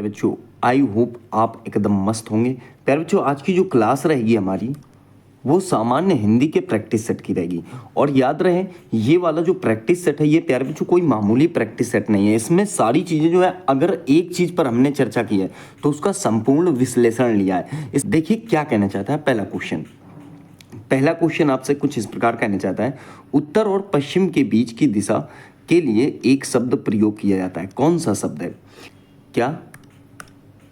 बच्चों, I hope आप एकदम मस्त होंगे। प्यारे बच्चों, आज की जो क्लास रहेगी हमारी वो सामान्य हिंदी के प्रैक्टिस सेट की रहेगी। और याद रहे, ये वाला जो प्रैक्टिस सेट है ये प्यारे बच्चों कोई मामूली प्रैक्टिस सेट नहीं है। इसमें सारी चीज़ें जो है, अगर एक चीज़ पर हमने चर्चा की है तो उसका संपूर्ण विश्लेषण लिया है। इस देखिए क्या कहना चाहता है पहला क्वेश्चन आपसे कुछ इस प्रकार कहना चाहता है, उत्तर और पश्चिम के बीच की दिशा के लिए एक शब्द प्रयोग किया जाता है। कौन सा शब्द है? क्या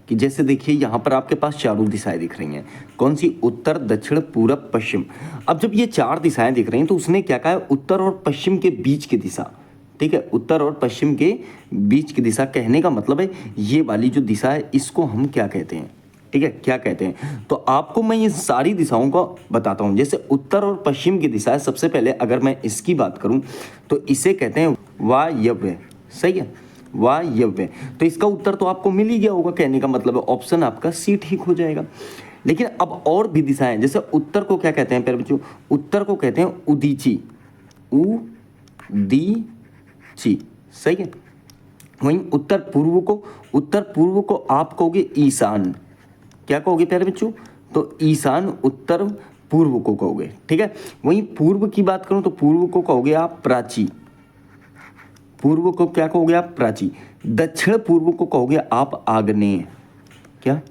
कि जैसे देखिए यहाँ पर आपके पास चारों दिशाएं दिख रही हैं। कौन सी? उत्तर, दक्षिण, पूरब, पश्चिम। अब जब ये चार दिशाएं दिख रही हैं तो उसने क्या कहा है? उत्तर और पश्चिम के बीच की दिशा। ठीक है, उत्तर और पश्चिम के बीच की दिशा कहने का मतलब है ये वाली जो दिशा है इसको हम क्या कहते हैं? ठीक है, क्या कहते हैं? तो आपको मैं ये सारी दिशाओं को बताता हूँ। जैसे उत्तर और पश्चिम की दिशा है, सबसे पहले अगर मैं इसकी बात करूँ तो इसे कहते हैं वायव्य। सही है, वायव्य। तो इसका उत्तर तो आपको मिल ही गया होगा, कहने का मतलब है ऑप्शन आपका सी ठीक हो जाएगा। लेकिन अब और भी दिशाएं, जैसे उत्तर को क्या कहते हैं प्यारे बच्चों? उत्तर को कहते हैं उदीची, उदीची। सही है। वहीं उत्तर पूर्व को आप कहोगे ईशान। क्या कहोगे प्यारे बच्चों? तो ईशान उत्तर पूर्व को कहोगे। ठीक है। वहीं पूर्व की बात करूं तो पूर्व को कहोगे आप प्राची। पूर्व को क्या कहोगे आप? प्राची। दक्षिण पूर्व को कहोगे आप आग्नेय। क्या?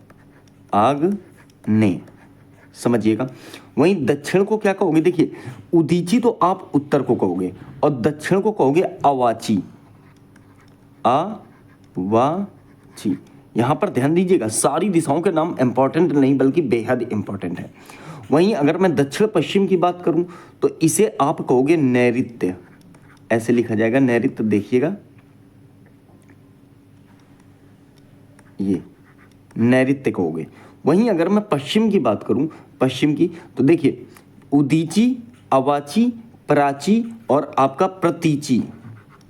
आग्नेय। समझिएगा। वहीं दक्षिण को क्या कहोगे? देखिए, उदीची तो आप उत्तर को कहोगे और दक्षिण को कहोगे अवाची। अवाची। यहां पर ध्यान दीजिएगा, सारी दिशाओं के नाम इंपॉर्टेंट नहीं बल्कि बेहद इंपॉर्टेंट है। वहीं अगर मैं दक्षिण पश्चिम की बात करूं तो इसे आप कहोगे नैऋत्य। ऐसे लिखा जाएगा नैऋत्य, देखिएगा ये नैऋत्य कहोगे। वहीं अगर मैं पश्चिम की बात करूं, पश्चिम की, तो देखिए उदीची, अवाची, प्राची और आपका प्रतीची।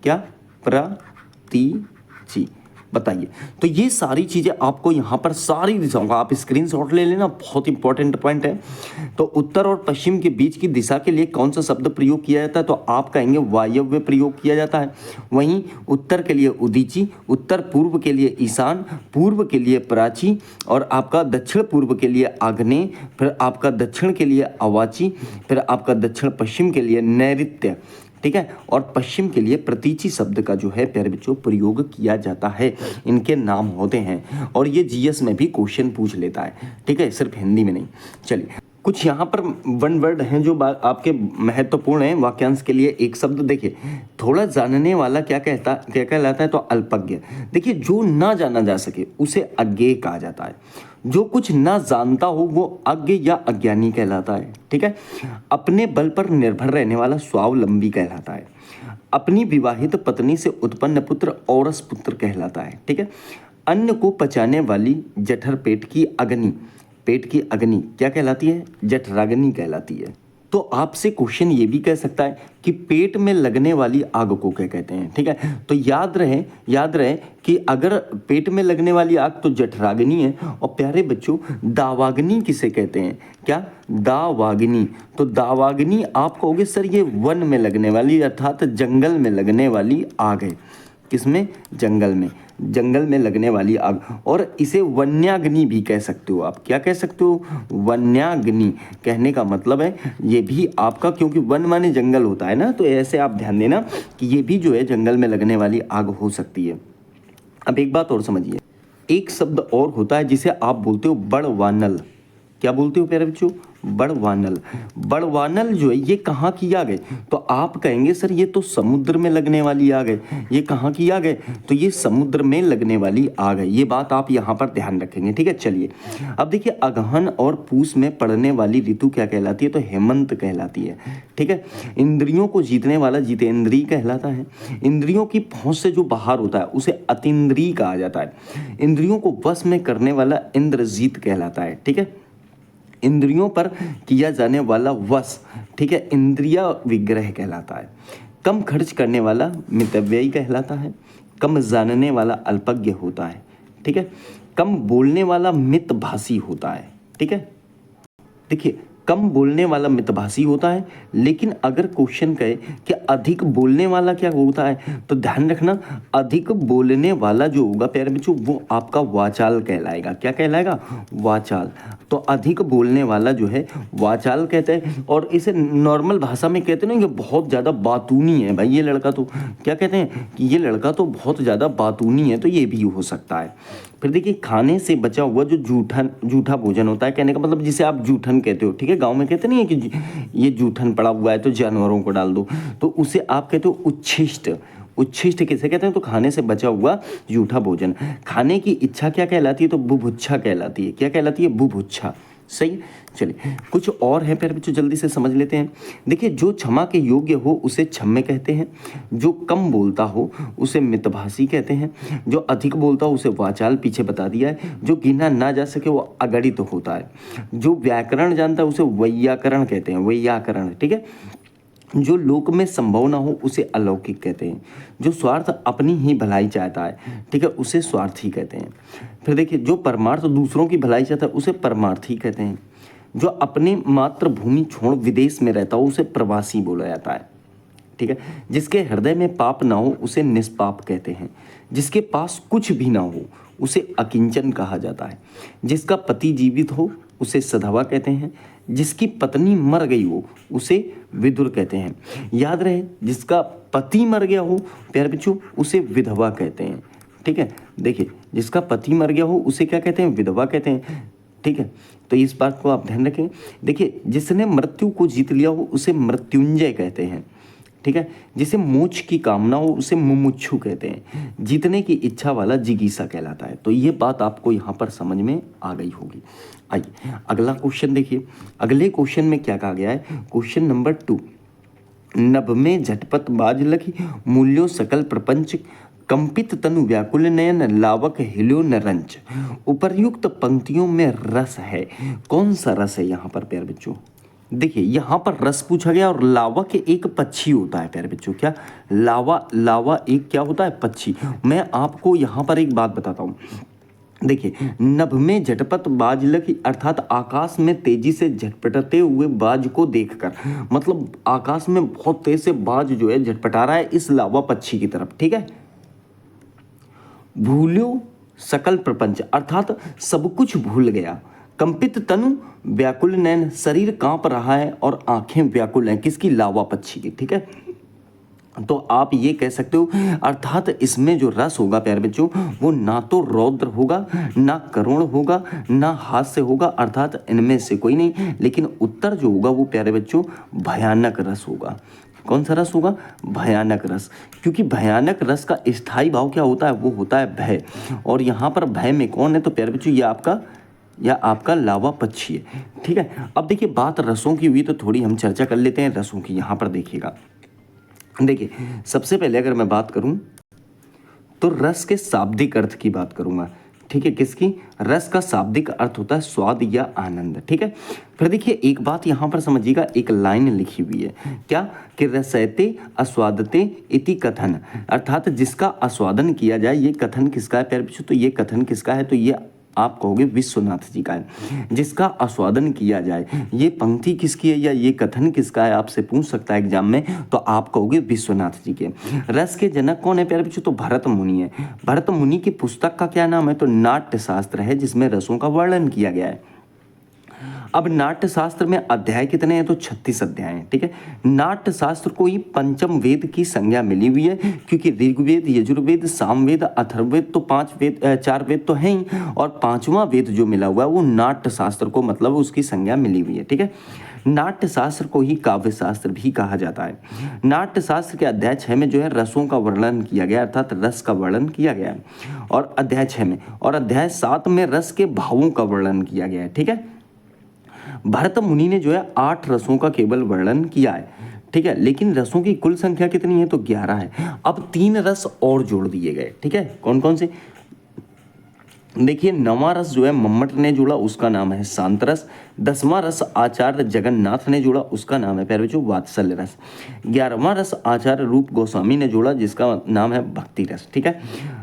क्या? प्रतीची। बताइए। तो ये सारी चीजें आपको यहाँ पर सारी दिशाओं का आप स्क्रीनशॉट ले लेना, बहुत इंपॉर्टेंट पॉइंट है। तो उत्तर और पश्चिम के बीच की दिशा के लिए कौन सा शब्द प्रयोग किया जाता है? तो आप कहेंगे वायव्य प्रयोग किया जाता है। वहीं उत्तर के लिए उदीची, उत्तर पूर्व के लिए ईशान, पूर्व के लिए प्राची और आपका दक्षिण पूर्व के लिए आग्नेय, फिर आपका दक्षिण के लिए अवाची, फिर आपका दक्षिण पश्चिम के लिए नैऋत्य। ठीक है। और पश्चिम के लिए प्रतीची शब्द का जो है प्यारे बच्चों प्रयोग किया जाता है। इनके नाम होते हैं और ये जीएस में भी क्वेश्चन पूछ लेता है। ठीक है, सिर्फ हिंदी में नहीं। चलिए, कुछ यहाँ पर वन वर्ड हैं जो आपके महत्वपूर्ण हैं वाक्यांश के लिए। एक शब्द देखिए, थोड़ा जानने वाला क्या कहलाता है? तो अल्पज्ञ। देखिए, जो ना जाना जा सके उसे अज्ञेय कहा जाता है। जो कुछ ना जानता हो वो अज्ञ या अज्ञानी कहलाता है। ठीक है। अपने बल पर निर्भर रहने वाला स्वावलंबी कहलाता है। अपनी विवाहित पत्नी से उत्पन्न पुत्र औरस पुत्र कहलाता है। ठीक है। अन्न को पचाने वाली जठर पेट की अग्नि क्या कहलाती है? जठराग्नि कहलाती है। तो आपसे क्वेश्चन ये भी कह सकता है कि पेट में लगने वाली आग को क्या कहते हैं? ठीक है। तो याद रहे कि अगर पेट में लगने वाली आग तो जठराग्नि है। और प्यारे बच्चों, दावाग्नि किसे कहते हैं? क्या? दावाग्नि। तो दावाग्नि आप कहोगे सर ये वन में लगने वाली अर्थात जंगल में लगने वाली आग है। किसमें? जंगल में लगने वाली आग। और इसे वन्याग्नि भी कह सकते हो आप। क्या कह सकते हो? वन्याग्नि। कहने का मतलब है ये भी आपका, क्योंकि वन माने जंगल होता है ना, तो ऐसे आप ध्यान देना कि ये भी जो है जंगल में लगने वाली आग हो सकती है। अब एक बात और समझिए, एक शब्द और होता है जिसे आप बोलते हो बड़वानल। क्या बोलते हो प्यारे बच्चों? बड़वानल जो है ये कहाँ की आग है? तो आप कहेंगे सर ये तो समुद्र में लगने वाली आग है। ये कहाँ की आग है? तो ये समुद्र में लगने वाली आग है। ये बात आप यहाँ पर ध्यान रखेंगे। ठीक है। चलिए, अब देखिए, अगहन और पूस में पड़ने वाली ऋतु क्या कहलाती है? तो हेमंत कहलाती है। ठीक है। इंद्रियों को जीतने वाला जितेंद्रिय कहलाता है। इंद्रियों की पहुंच से जो बाहर होता है उसे अतीन्द्रिय कहा जाता है। इंद्रियों को वश में करने वाला इंद्रजीत कहलाता है। ठीक है। इंद्रियों पर किया जाने वाला वश, ठीक है, इंद्रिय विग्रह कहलाता है। कम खर्च करने वाला मितव्ययी कहलाता है। कम जानने वाला अल्पज्ञ होता है। ठीक है। कम बोलने वाला मितभाषी होता है। ठीक है। देखिए, कम बोलने वाला मितभाषी होता है। लेकिन अगर क्वेश्चन कहे कि अधिक बोलने वाला क्या होता है, तो ध्यान रखना अधिक बोलने वाला जो होगा प्यारे बच्चों वो आपका वाचाल कहलाएगा। क्या कहलाएगा? वाचाल। तो अधिक बोलने वाला जो है वाचाल कहते हैं। और इसे नॉर्मल भाषा में कहते हैं ना कि बहुत ज़्यादा बातूनी है भाई ये लड़का, तो क्या कहते हैं कि ये लड़का तो बहुत ज़्यादा बातूनी है, तो ये भी हो सकता है। फिर देखिए खाने से बचा हुआ जो जूठा भोजन होता है, कहने का मतलब जिसे आप जूठन कहते हो, ठीक है, गांव में कहते नहीं है कि ये जूठन पड़ा हुआ है तो जानवरों को डाल दो, तो उसे आप कहते हो उच्छिष्ट। उच्छिष्ट किसे कहते हैं? तो खाने से बचा हुआ जूठा भोजन। खाने की इच्छा क्या कहलाती है? तो बुभुक्षा कहलाती है। क्या कहलाती है? बुभुक्षा। सही। चलिए कुछ और है प्यारे बच्चों, जल्दी से समझ लेते हैं। देखिए जो क्षमा के योग्य हो उसे क्षम्य कहते हैं, जो कम बोलता हो उसे मितभाषी कहते हैं, जो अधिक बोलता हो उसे वाचाल, पीछे बता दिया है, जो गिना ना जा सके वो अगणित होता है, जो व्याकरण जानता है उसे वैयाकरण कहते हैं, वैयाकरण, ठीक है, जो लोक में संभव ना हो उसे अलौकिक कहते हैं, जो स्वार्थ अपनी ही भलाई चाहता है, ठीक है, उसे स्वार्थी कहते हैं। फिर देखिए जो परमार्थ दूसरों की भलाई चाहता है उसे परमार्थी कहते हैं, जो अपने मातृभूमि छोड़ विदेश में रहता हो उसे प्रवासी बोला जाता है, ठीक है, जिसके हृदय में पाप ना हो उसे निष्पाप कहते हैं, जिसके पास कुछ भी ना हो उसे अकिंचन कहा जाता है, जिसका पति जीवित हो उसे सधवा कहते हैं, जिसकी पत्नी मर गई हो उसे विदुर कहते हैं। याद रहे जिसका पति मर गया हो प्यारे बच्चों उसे विधवा कहते हैं, ठीक है। देखिए जिसका पति मर गया हो उसे क्या कहते हैं? विधवा कहते हैं, ठीक है। तो इस बात को आप ध्यान रखें। देखिए जिसने मृत्यु को जीत लिया हो उसे मृत्युंजय कहते हैं, ठीक है, जिसे मोक्ष की कामना हो उसे मुमुक्षु कहते हैं, जीतने की इच्छा वाला जिगीसा कहलाता है। तो ये बात आपको यहाँ पर समझ में आ गई होगी। आइए अगला क्वेश्चन देखिए। अगले क्वेश्चन में क्या कहा गया है? क्वेश्चन नंबर 2, नभ में झटपट बाज लखी मूल्यो सकल प्रपंच, कंपित तनु व्याकुल नयन लावक हिलो न रंच। उपर्युक्त पंक्तियों में रस है, कौन सा रस है यहाँ पर प्यारे बच्चों? देखिए यहाँ पर रस पूछा गया और लावा के एक पक्षी होता है प्यारे बच्चों। क्या? लावा एक क्या होता है? पक्षी। मैं आपको यहाँ पर एक बात बताता हूँ। देखिए नभ में झटपट बाज लगी अर्थात आकाश में तेजी से झटपटते हुए बाज को देखकर, मतलब आकाश में बहुत तेज से बाज जो है झटपटा रहा है इस लावा पक्षी की तरफ, ठीक है। भूल्यो सकल प्रपंच अर्थात सब कुछ भूल गया। कंपित तनु व्याकुल नयन शरीर कांप रहा है और आंखें व्याकुल हैं, किसकी? लावा पक्षी की, ठीक है। तो आप ये कह सकते हो अर्थात इसमें जो रस होगा प्यारे बच्चों वो ना तो रौद्र होगा, ना करुण होगा, ना हास्य होगा, अर्थात इनमें से कोई नहीं। लेकिन उत्तर जो होगा वो प्यारे बच्चों भयानक रस होगा। कौन सा रस होगा? भयानक रस। क्योंकि भयानक रस का स्थायी भाव क्या होता है? वो होता है भय। और यहाँ पर भय में कौन है? तो प्यारे बच्चों ये आपका लावा पक्षी है, ठीक है। अब देखिए बात रसों की हुई तो थोड़ी हम चर्चा कर लेते हैं रसों की। यहाँ पर देखिएगा, देखिए सबसे पहले अगर मैं बात करूं तो रस के शाब्दिक अर्थ की बात करूंगा, ठीक है। किसकी? रस का शाब्दिक अर्थ होता है स्वाद या आनंद, ठीक है। फिर देखिए एक बात यहाँ पर समझिएगा, एक लाइन लिखी हुई है क्या कि रसयते आस्वादते इति कथन, अर्थात जिसका आस्वादन किया जाए, ये कथन किसका है प्यारे बच्चों? तो ये कथन किसका है? तो ये आप कहोगे विश्वनाथ जी का है। जिसका आस्वादन किया जाए, ये पंक्ति किसकी है या ये कथन किसका है आपसे पूछ सकता है एग्जाम में, तो आप कहोगे विश्वनाथ जी के। रस के जनक कौन है प्यारे बच्चों? तो भरत मुनि है। भरत मुनि की पुस्तक का क्या नाम है? तो नाट्य शास्त्र है, जिसमें रसों का वर्णन किया गया है। अब नाट्य शास्त्र में अध्याय कितने हैं? तो 36 अध्याय हैं, ठीक है। नाट्य शास्त्र को ही पंचम वेद की संज्ञा मिली हुई है, क्योंकि ऋग्वेद, यजुर्वेद, सामवेद, अथर्ववेद तो 4 वेद तो हैं ही, और 5वां वेद जो मिला हुआ है वो नाट्य शास्त्र को, मतलब उसकी संज्ञा मिली हुई है, ठीक है। नाट्य शास्त्र को ही काव्य शास्त्र भी कहा जाता है। नाट्य शास्त्र के अध्याय 6 में जो है रसों का वर्णन किया गया, अर्थात रस का वर्णन किया गया है, और अध्याय 6 में, और अध्याय 7 में रस के भावों का वर्णन किया गया है, ठीक है। भरत मुनि ने जो है 8 रसों का केवल वर्णन किया है, ठीक है, लेकिन रसों की कुल संख्या कितनी है? तो 11 है। अब 3 रस और जोड़ दिए गए, ठीक है। कौन कौन से? देखिए, नवां रस जो है मम्मट ने जोड़ा, उसका नाम है शांत रस। 10वां रस आचार्य जगन्नाथ ने जोड़ा, उसका नाम है प्यारे बच्चों वात्सल्य रस। 11वां रस आचार्य रूप गोस्वामी ने जोड़ा, जिसका नाम है भक्ति रस। ठीक है,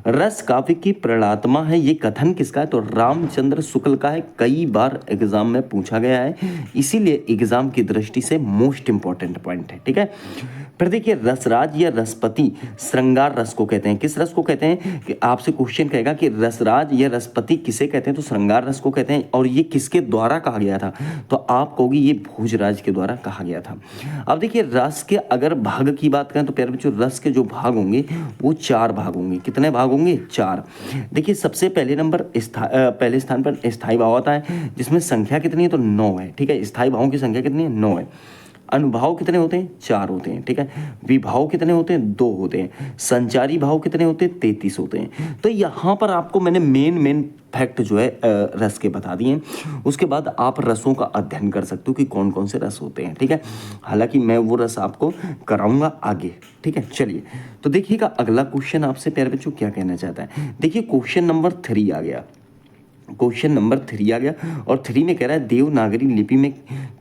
रस काव्य की प्रणेतात्मा है, ये कथन किसका है? तो रामचंद्र शुक्ल का है। कई बार एग्जाम में पूछा गया है, इसीलिए एग्जाम की दृष्टि से मोस्ट इंपॉर्टेंट पॉइंट है। ठीक है, फिर देखिए, रसराज या रसपति श्रृंगार रस को कहते हैं। किस रस को कहते हैं? कि आपसे क्वेश्चन कहेगा कि रसराज या रसपति किसे कहते हैं, तो श्रृंगार रस को कहते हैं। और ये किसके द्वारा कहा गया था? तो आप कहोगे ये भोजराज के द्वारा कहा गया था। अब देखिए, रस के अगर भाग की बात करें तो प्यारे बच्चों, रस के जो भाग होंगे वो 4 भाग होंगे। कितने भाग होंगे? 4। देखिए, सबसे पहले स्थान पर स्थायी भाव आता है, जिसमें संख्या कितनी है? तो 9 है। ठीक है, स्थायी भावों की संख्या कितनी है? 9 है। अनुभाव कितने होते हैं? 4 होते हैं। ठीक है, विभाव कितने होते हैं? 2 होते हैं। संचारी भाव कितने होते हैं? 33 होते हैं। तो यहाँ पर आपको मैंने मेन फैक्ट जो है रस के बता दिए। उसके बाद आप रसों का अध्ययन कर सकते हो कि कौन कौन से रस होते हैं। ठीक है, हालांकि मैं वो रस आपको कराऊंगा आगे। ठीक है, चलिए तो देखिएगा अगला क्वेश्चन आपसे प्यारे बच्चों क्या कहना चाहता है। देखिए, क्वेश्चन नंबर 3 आ गया। क्वेश्चन नंबर 3 आ गया और 3 में कह रहा है देवनागरी लिपि में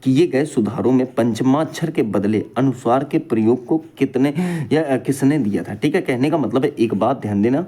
किए गए सुधारों में पंचमाक्षर के बदले अनुस्वार के प्रयोग को कितने या किसने दिया था। ठीक है, कहने का मतलब है, एक बात ध्यान देना,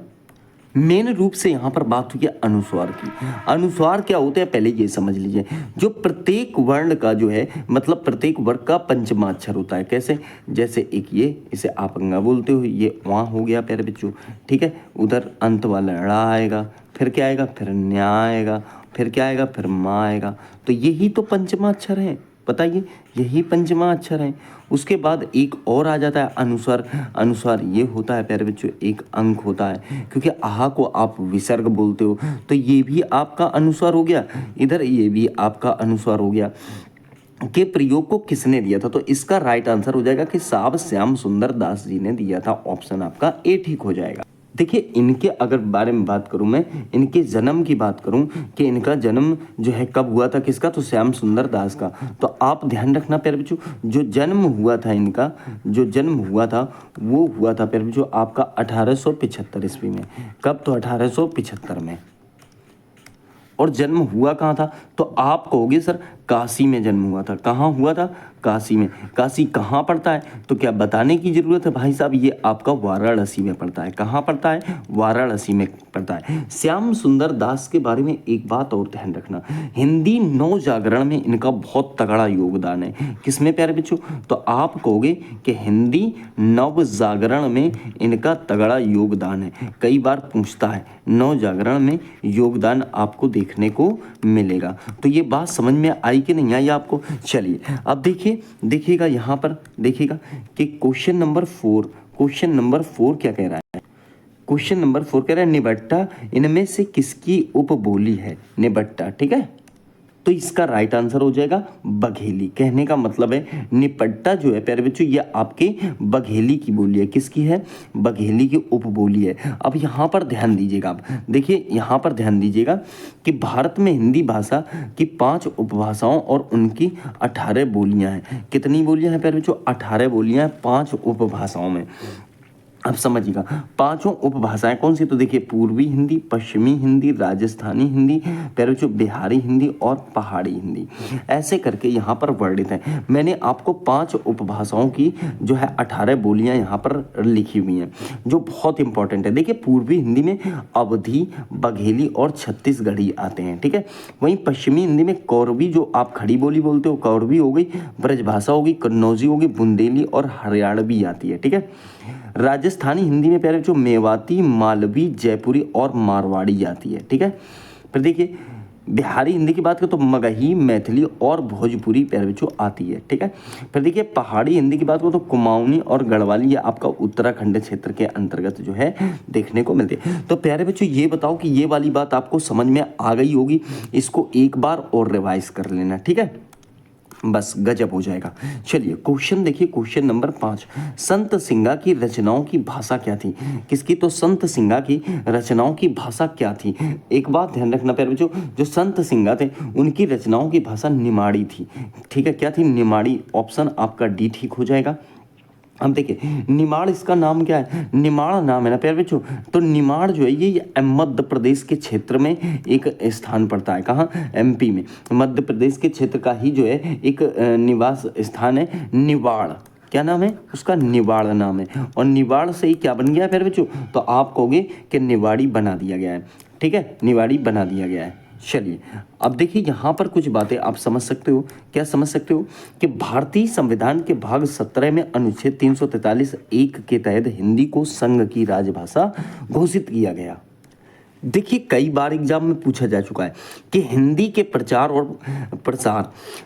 मेन रूप से यहाँ पर बात हुई है अनुस्वार की। अनुस्वार क्या होते हैं पहले ये समझ लीजिए। जो प्रत्येक वर्ण का जो है मतलब प्रत्येक वर्ग का पंचमाक्षर होता है। कैसे? जैसे एक ये, इसे आप अंगा बोलते हो, ये वहाँ हो गया प्यारे बच्चों। ठीक है, उधर अंत वाला ड़ा आएगा, फिर क्या आएगा? फिर न्या आएगा, फिर क्या आएगा? फिर माँ आएगा। तो यही तो पंचमाक्षर है, बताइए, यही पंचमाक्षर है। उसके बाद एक और आ जाता है अनुस्वार। अनुस्वार ये होता है प्यारे बच्चों, एक अंक होता है, क्योंकि आहा को आप विसर्ग बोलते हो, तो ये भी आपका अनुस्वार हो गया, इधर ये भी आपका अनुस्वार हो गया। के प्रयोग को किसने दिया था? तो इसका राइट आंसर हो जाएगा कि साहब श्याम सुंदर दास जी ने दिया था। ऑप्शन आपका ए ठीक हो जाएगा। देखिए, इनके अगर बारे में बात करूं, मैं इनके जन्म की बात करूं कि इनका जन्म जो है कब हुआ था, किसका? तो श्याम सुंदर दास का। तो आप ध्यान रखना प्यारे बच्चों, जो जन्म हुआ था इनका, जो जन्म हुआ था वो हुआ था प्यारे बच्चों आपका 1875 ईस्वी में। कब? तो 1875 में। और जन्म हुआ कहाँ था? तो आप कहोगे सर काशी में जन्म हुआ था। कहाँ हुआ था? काशी में। काशी कहाँ पड़ता है? तो क्या बताने की ज़रूरत है भाई साहब, ये आपका वाराणसी में पड़ता है। कहाँ पड़ता है? वाराणसी में पड़ता है। श्याम सुंदर दास के बारे में एक बात और ध्यान रखना, हिंदी नव जागरण में इनका बहुत तगड़ा योगदान है। किसमें प्यारे बच्चों? तो आप कहोगे कि हिंदी नव जागरण में इनका तगड़ा योगदान है। कई बार पूछता है, नव जागरण में योगदान आपको देखने को मिलेगा। तो ये बात समझ में आई कि नहीं आई आपको? चलिए अब देखिएगा यहाँ पर देखिएगा कि क्वेश्चन नंबर 4 क्या कह रहा है। क्वेश्चन नंबर 4 कह रहा है निबट्टा इनमें से किसकी उपबोली है? निबट्टा। ठीक है, तो इसका राइट आंसर हो जाएगा बघेली। कहने का मतलब है निपट्टा जो है प्यारे बच्चों, ये आपके बघेली की बोली है। किसकी है? बघेली की उपबोली है। अब यहाँ पर ध्यान दीजिएगा, आप देखिए यहाँ पर ध्यान दीजिएगा कि भारत में हिंदी भाषा की 5 उपभाषाओं और उनकी 18 बोलियां हैं। कितनी बोलियां हैं प्यारे बच्चों? 18 बोलियां हैं 5 उपभाषाओं में। अब समझिएगा, 5 उपभाषाएं कौन सी? तो देखिए, पूर्वी हिंदी, पश्चिमी हिंदी, राजस्थानी हिंदी, प्यारे बच्चों बिहारी हिंदी और पहाड़ी हिंदी, ऐसे करके यहाँ पर वर्णित है। मैंने आपको 5 उपभाषाओं की जो है 18 बोलियां यहाँ पर लिखी हुई हैं, जो बहुत इंपॉर्टेंट है। देखिए, पूर्वी हिंदी में अवधी, बघेली और छत्तीसगढ़ी आते हैं। ठीक है, वहीं पश्चिमी हिंदी में कौरवी, जो आप खड़ी बोली बोलते हो, कौरवी हो गई, ब्रजभाषा होगी, कन्नौजी होगी, बुंदेली और हरियाणवी आती है। ठीक है, राजस्थानी हिंदी में प्यारे बच्चों मेवाती, मालवी, जयपुरी और मारवाड़ी आती है। ठीक है, फिर देखिए बिहारी हिंदी की बात करें तो मगही, मैथिली और भोजपुरी प्यारे बच्चों आती है। ठीक है, फिर देखिए पहाड़ी हिंदी की बात करें तो कुमाऊनी और गढ़वाली, ये आपका उत्तराखंड क्षेत्र के अंतर्गत जो है देखने को मिलती है। तो प्यारे बच्चों ये बताओ कि ये वाली बात आपको समझ में आ गई होगी, इसको एक बार और रिवाइज कर लेना। ठीक है, बस गजब हो जाएगा। चलिए क्वेश्चन देखिए, क्वेश्चन नंबर 5, संत सिंगा की रचनाओं की भाषा क्या थी? किसकी? तो संत सिंगा की रचनाओं की भाषा क्या थी? एक बात ध्यान रखना प्यारे बच्चों, जो संत सिंगा थे उनकी रचनाओं की भाषा निमाड़ी थी। ठीक है, क्या थी? निमाड़ी। ऑप्शन आपका डी ठीक हो जाएगा। अब देखिए निमाड़, इसका नाम क्या है, निमाड़ नाम है ना प्यारे बच्चों। तो निमाड़ जो है ये मध्य प्रदेश के क्षेत्र में एक स्थान पड़ता है। कहाँ? एमपी में, मध्य प्रदेश के क्षेत्र का ही जो है एक निवास स्थान है निवाड़। क्या नाम है उसका? निवाड़ नाम है। और निवाड़ से ही क्या बन गया प्यारे बच्चों? तो आप कहोगे कि निवाड़ी बना दिया गया है। ठीक है, निवाड़ी बना दिया गया है। चलिए अब देखिए यहाँ पर कुछ बातें आप समझ सकते हो। क्या समझ सकते हो? कि भारतीय संविधान के भाग 17 में अनुच्छेद 343(1) के तहत हिंदी को संघ की राजभाषा घोषित किया गया। देखिए कई बार एग्जाम में पूछा जा चुका है कि हिंदी के प्रसार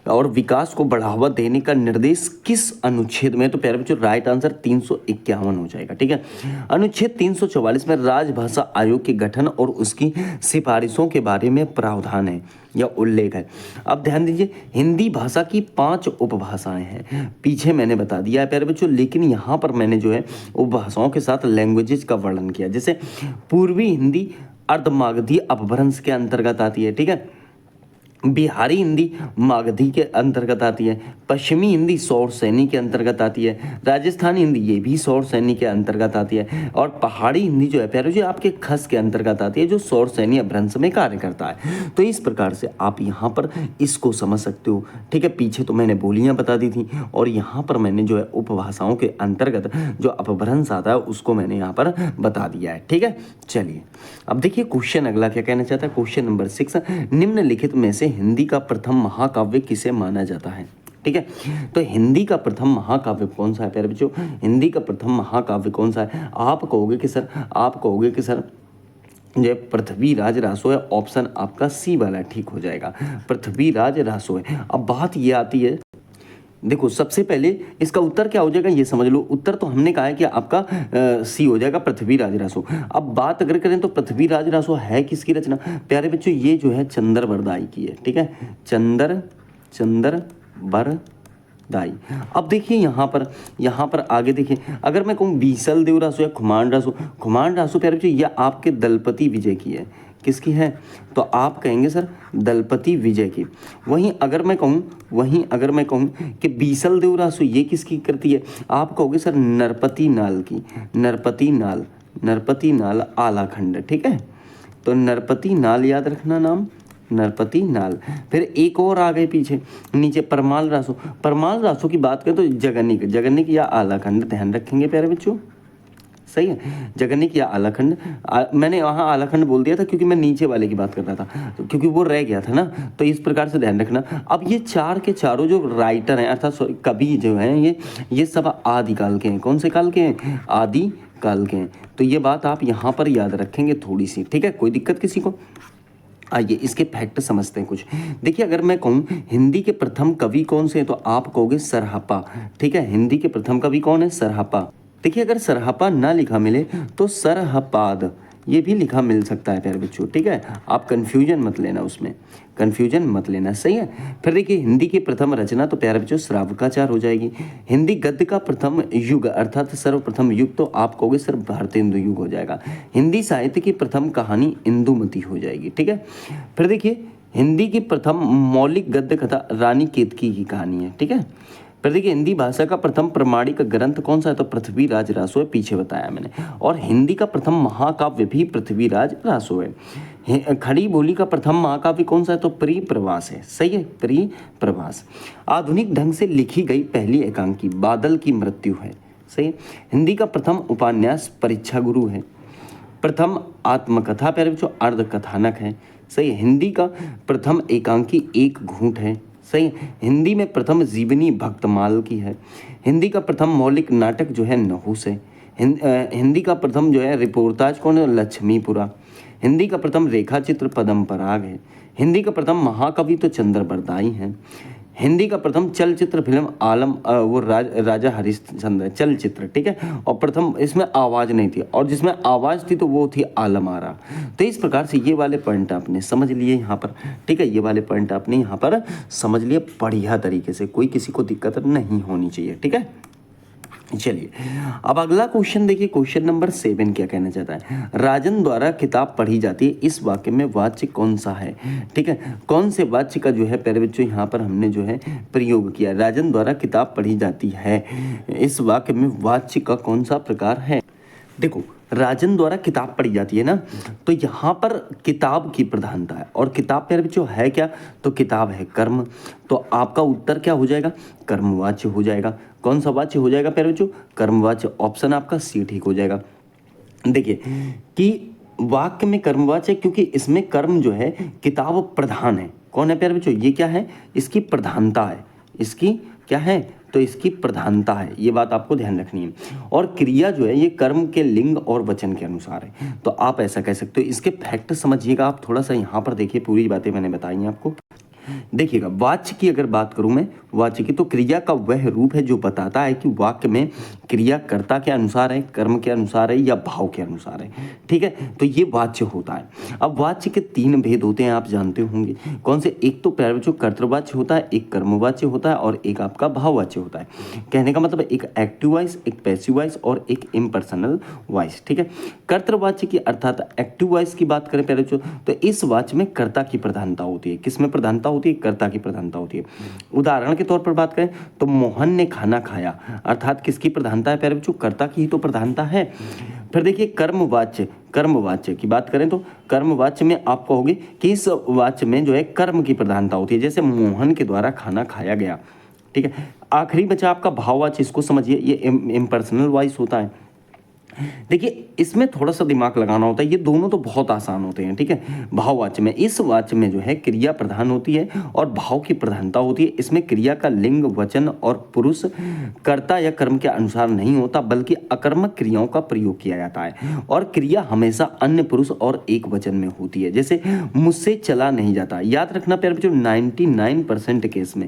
और विकास को बढ़ावा देने का निर्देश किस अनुच्छेद में? तो प्यारे बच्चों राइट आंसर 351 हो जाएगा। ठीक है, अनुच्छेद 344 में राजभाषा आयोग के गठन और उसकी सिफारिशों के बारे में प्रावधान है या उल्लेख है। अब ध्यान दीजिए हिंदी भाषा की 5 उपभाषाएं हैं, पीछे मैंने बता दिया है प्यारे बच्चों, लेकिन यहाँ पर मैंने जो है उपभाषाओं के साथ लैंग्वेजेस का वर्णन किया। जैसे पूर्वी हिंदी अर्धमागधी अपभ्रंश के अंतर्गत आती है। ठीक है, बिहारी हिंदी मागधी के अंतर्गत आती है, पश्चिमी हिंदी सौर सैनी के अंतर्गत आती है, राजस्थानी हिंदी ये भी सौर सैनी के अंतर्गत आती है, और पहाड़ी हिंदी जो है प्यारे जो आपके खस के अंतर्गत आती है, जो सौर सैनी अपभ्रंश में कार्य करता है। तो इस प्रकार से आप यहाँ पर इसको समझ सकते हो। ठीक है, पीछे तो मैंने बोलियाँ बता दी थी और यहाँ पर मैंने जो है उपभाषाओं के अंतर्गत जो अपभ्रंश आता है उसको मैंने यहाँ पर बता दिया है। ठीक है, चलिए अब देखिए क्वेश्चन अगला क्या कहना चाहता है। क्वेश्चन नंबर 6, निम्नलिखित में से हिंदी का प्रथम महाकाव्य किसे माना जाता है? ठीक है, तो हिंदी का प्रथम महाकाव्य कौन सा है प्यारे बच्चों? हिंदी का प्रथम महाकाव्य कौन सा है? आप कहोगे कि सर जो पृथ्वीराज रासो है। ऑप्शन आपका सी वाला ठीक हो जाएगा, पृथ्वीराज रासो है। अब बात ये आती है, देखो सबसे पहले इसका उत्तर क्या हो जाएगा ये समझ लो। उत्तर तो हमने कहा है कि आपका सी हो जाएगा, पृथ्वीराज रासो। अब बात अगर करें तो पृथ्वीराज रासो है किसकी रचना? प्यारे बच्चों ये जो है चंद्रबरदाई की है। ठीक है, चंद्रबरदाई। अब देखिए यहाँ पर आगे देखिए, अगर मैं कहूँ बीसल देव रासो या खुमान रासो प्यारे बच्चों ये आपके दलपति विजय की है। किसकी है? तो आप कहेंगे सर दलपति विजय की। वहीं अगर मैं कहूँ कि बीसल देव रासो ये किसकी करती है? आप कहोगे सर नरपति नाल की, नरपति नाल आलाखंड। ठीक है, तो नरपति नाल याद रखना नाम, नरपति नाल। फिर एक और आ गए पीछे नीचे परमाल रासो की बात करें तो जगन्निक या आलाखंड ध्यान रखेंगे प्यारे बच्चों। सही है, जगन्निक या आलाखंड। मैंने वहाँ आलाखंड बोल दिया था क्योंकि मैं नीचे वाले की बात कर रहा था, तो क्योंकि वो रह गया था ना, तो इस प्रकार से ध्यान रखना। अब ये चार के चारों जो राइटर हैं अर्थात कवि जो हैं ये सब आदिकाल के हैं। कौन से काल के हैं? आदि काल के हैं। तो ये बात आप यहाँ पर याद रखेंगे थोड़ी सी। ठीक है, कोई दिक्कत किसी को? आइए इसके फैक्ट समझते हैं कुछ। देखिए अगर मैं कहूँ हिंदी के प्रथम कवि कौन से हैं तो आप कहोगे सरहप्पा। ठीक है, हिंदी के प्रथम कवि कौन है? सरहप्पा। देखिए अगर सरहप्पा ना लिखा मिले तो सरहपाद ये भी लिखा मिल सकता है प्यारे बच्चों। ठीक है, आप कंफ्यूजन मत लेना, सही है। फिर देखिए हिंदी की प्रथम रचना तो प्यारे बच्चों श्रावकाचार हो जाएगी। हिंदी गद्य का प्रथम युग अर्थात सर्वप्रथम युग तो आप कहोगे सर भारतेंदु युग हो जाएगा। हिंदी साहित्य की प्रथम कहानी इंदुमती हो जाएगी। ठीक है, फिर देखिए हिंदी की प्रथम मौलिक गद्य कथा रानी केतकी की कहानी है। ठीक है, फिर देखिए हिंदी भाषा का प्रथम प्रमाणिक ग्रंथ कौन सा है? तो पृथ्वीराज रासो है, पीछे बताया मैंने। और हिंदी का प्रथम महाकाव्य भी पृथ्वीराज रासो है। खड़ी बोली का प्रथम महाकाव्य कौन सा है? तो परिप्रवास है। सही है, परिप्रवास। आधुनिक ढंग से लिखी गई पहली एकांकी बादल की मृत्यु है। सही है। हिंदी का प्रथम उपन्यास परीक्षा गुरु है। प्रथम आत्मकथा प्यारे बच्चों अर्धकथानक है। सही है। हिंदी का प्रथम एकांकी एक घूंट है। सही है। हिंदी में प्रथम जीवनी भक्तमाल की है। हिंदी का प्रथम मौलिक नाटक जो है नहुस है। हिंदी का प्रथम जो है रिपोर्टाज कौन है? लक्ष्मीपुरा। हिंदी का प्रथम रेखा चित्र पदम पराग है। हिंदी का प्रथम महाकवि तो चंद्रबरदाई हैं। हिंदी का प्रथम चलचित्र फिल्म आलम राजा हरिश्चंद्र चलचित्र। ठीक है, और प्रथम इसमें आवाज़ नहीं थी और जिसमें आवाज़ थी तो वो थी आलम आरा। तो इस प्रकार से ये वाले पॉइंट आपने समझ लिए यहाँ पर। ठीक है, ये वाले पॉइंट आपने यहाँ पर समझ लिए बढ़िया तरीके से, कोई किसी को दिक्कत नहीं होनी चाहिए। ठीक है, चलिए, अब अगला क्वेश्चन देखिए, क्वेश्चन नंबर 7 क्या कहना चाहता है। राजन द्वारा किताब पढ़ी जाती है, इस वाक्य में वाच्य कौन सा है। ठीक है, कौन से वाच्य का जो है प्यारे बच्चों यहाँ पर हमने जो है प्रयोग किया। राजन द्वारा किताब पढ़ी जाती है, इस वाक्य में वाच्य का कौन सा प्रकार है। देखो, राजन द्वारा किताब पढ़ी जाती है ना, तो यहाँ पर किताब की प्रधानता है, और किताब प्यारे बच्चों है क्या, तो किताब है कर्म। तो आपका उत्तर क्या हो जाएगा, कर्मवाच्य हो जाएगा। कौन सा वाच्य हो जाएगा प्यारे बच्चों, कर्मवाच्य। ऑप्शन आपका सी ठीक हो जाएगा। देखिए कि वाक्य में कर्मवाच्य, क्योंकि इसमें कर्म जो है किताब प्रधान है। कौन है प्यारे बच्चों, ये क्या है, इसकी प्रधानता है। इसकी क्या है, तो इसकी प्रधानता है, ये बात आपको ध्यान रखनी है। और क्रिया जो है ये कर्म के लिंग और वचन के अनुसार है, तो आप ऐसा कह सकते हो। इसके फैक्ट समझिएगा आप थोड़ा सा, यहाँ पर देखिए पूरी बातें मैंने बताई हैं आपको। देखिएगा, वाच्य की अगर बात करूं मैं, वाच्य की, तो क्रिया का वह रूप है जो बताता है कि वाक्य में क्रिया कर्ता के अनुसार है, कर्म के अनुसार है या भाव के अनुसार है। ठीक है, तो ये वाच्य होता है। अब वाच्य के 3 भेद होते हैं, आप जानते होंगे कौन से। एक तो प्यारे बच्चों कर्तृवाच्य होता है, एक कर्मवाच्य होता है, और एक आपका भाववाच्य होता है। कहने का मतलब एक एक्टिव वॉइस, एक पैसिव वॉइस और एक इम्पर्सनल वॉइस। ठीक है, कर्तृवाच्य की अर्थात एक्टिव वॉइस की बात करें प्यारे बच्चों, तो इस वाच्य में कर्ता की प्रधानता होती है। किसमें प्रधानता होती है, कर्ता की प्रधानता होती है। उदाहरण के तौर पर बात करें तो मोहन ने खाना खाया, अर्थात किसकी प्रधानता है प्यारे बच्चों, कर्ता की ही तो प्रधानता है। फिर देखिए कर्मवाच्य, कर्मवाच्य की बात करें तो कर्मवाच्य में आप कहोगे कि इस वाच्य में जो है कर्म की प्रधानता होती है, जैसे मोहन के द्वारा खाना खाया गया। ठीक है, आखिरी बचा आपका भाववाच्य, इसको समझिए, ये इम्पर्सनल वॉइस होता है। देखिए इसमें थोड़ा सा दिमाग लगाना होता है, ये दोनों तो बहुत आसान होते हैं। ठीक है, भाववाच्य में, इस वाच्य में जो है क्रिया प्रधान होती है और भाव की प्रधानता होती है। इसमें क्रिया का लिंग, वचन और पुरुष, कर्ता या कर्म के अनुसार नहीं होता, बल्कि अकर्मक क्रियाओं का प्रयोग किया जाता है। और क्रिया हमेशा अन्य पुरुष और एक वचन में होती है, जैसे मुझसे चला नहीं जाता। याद रखना प्यारे बच्चों, 99% केस में,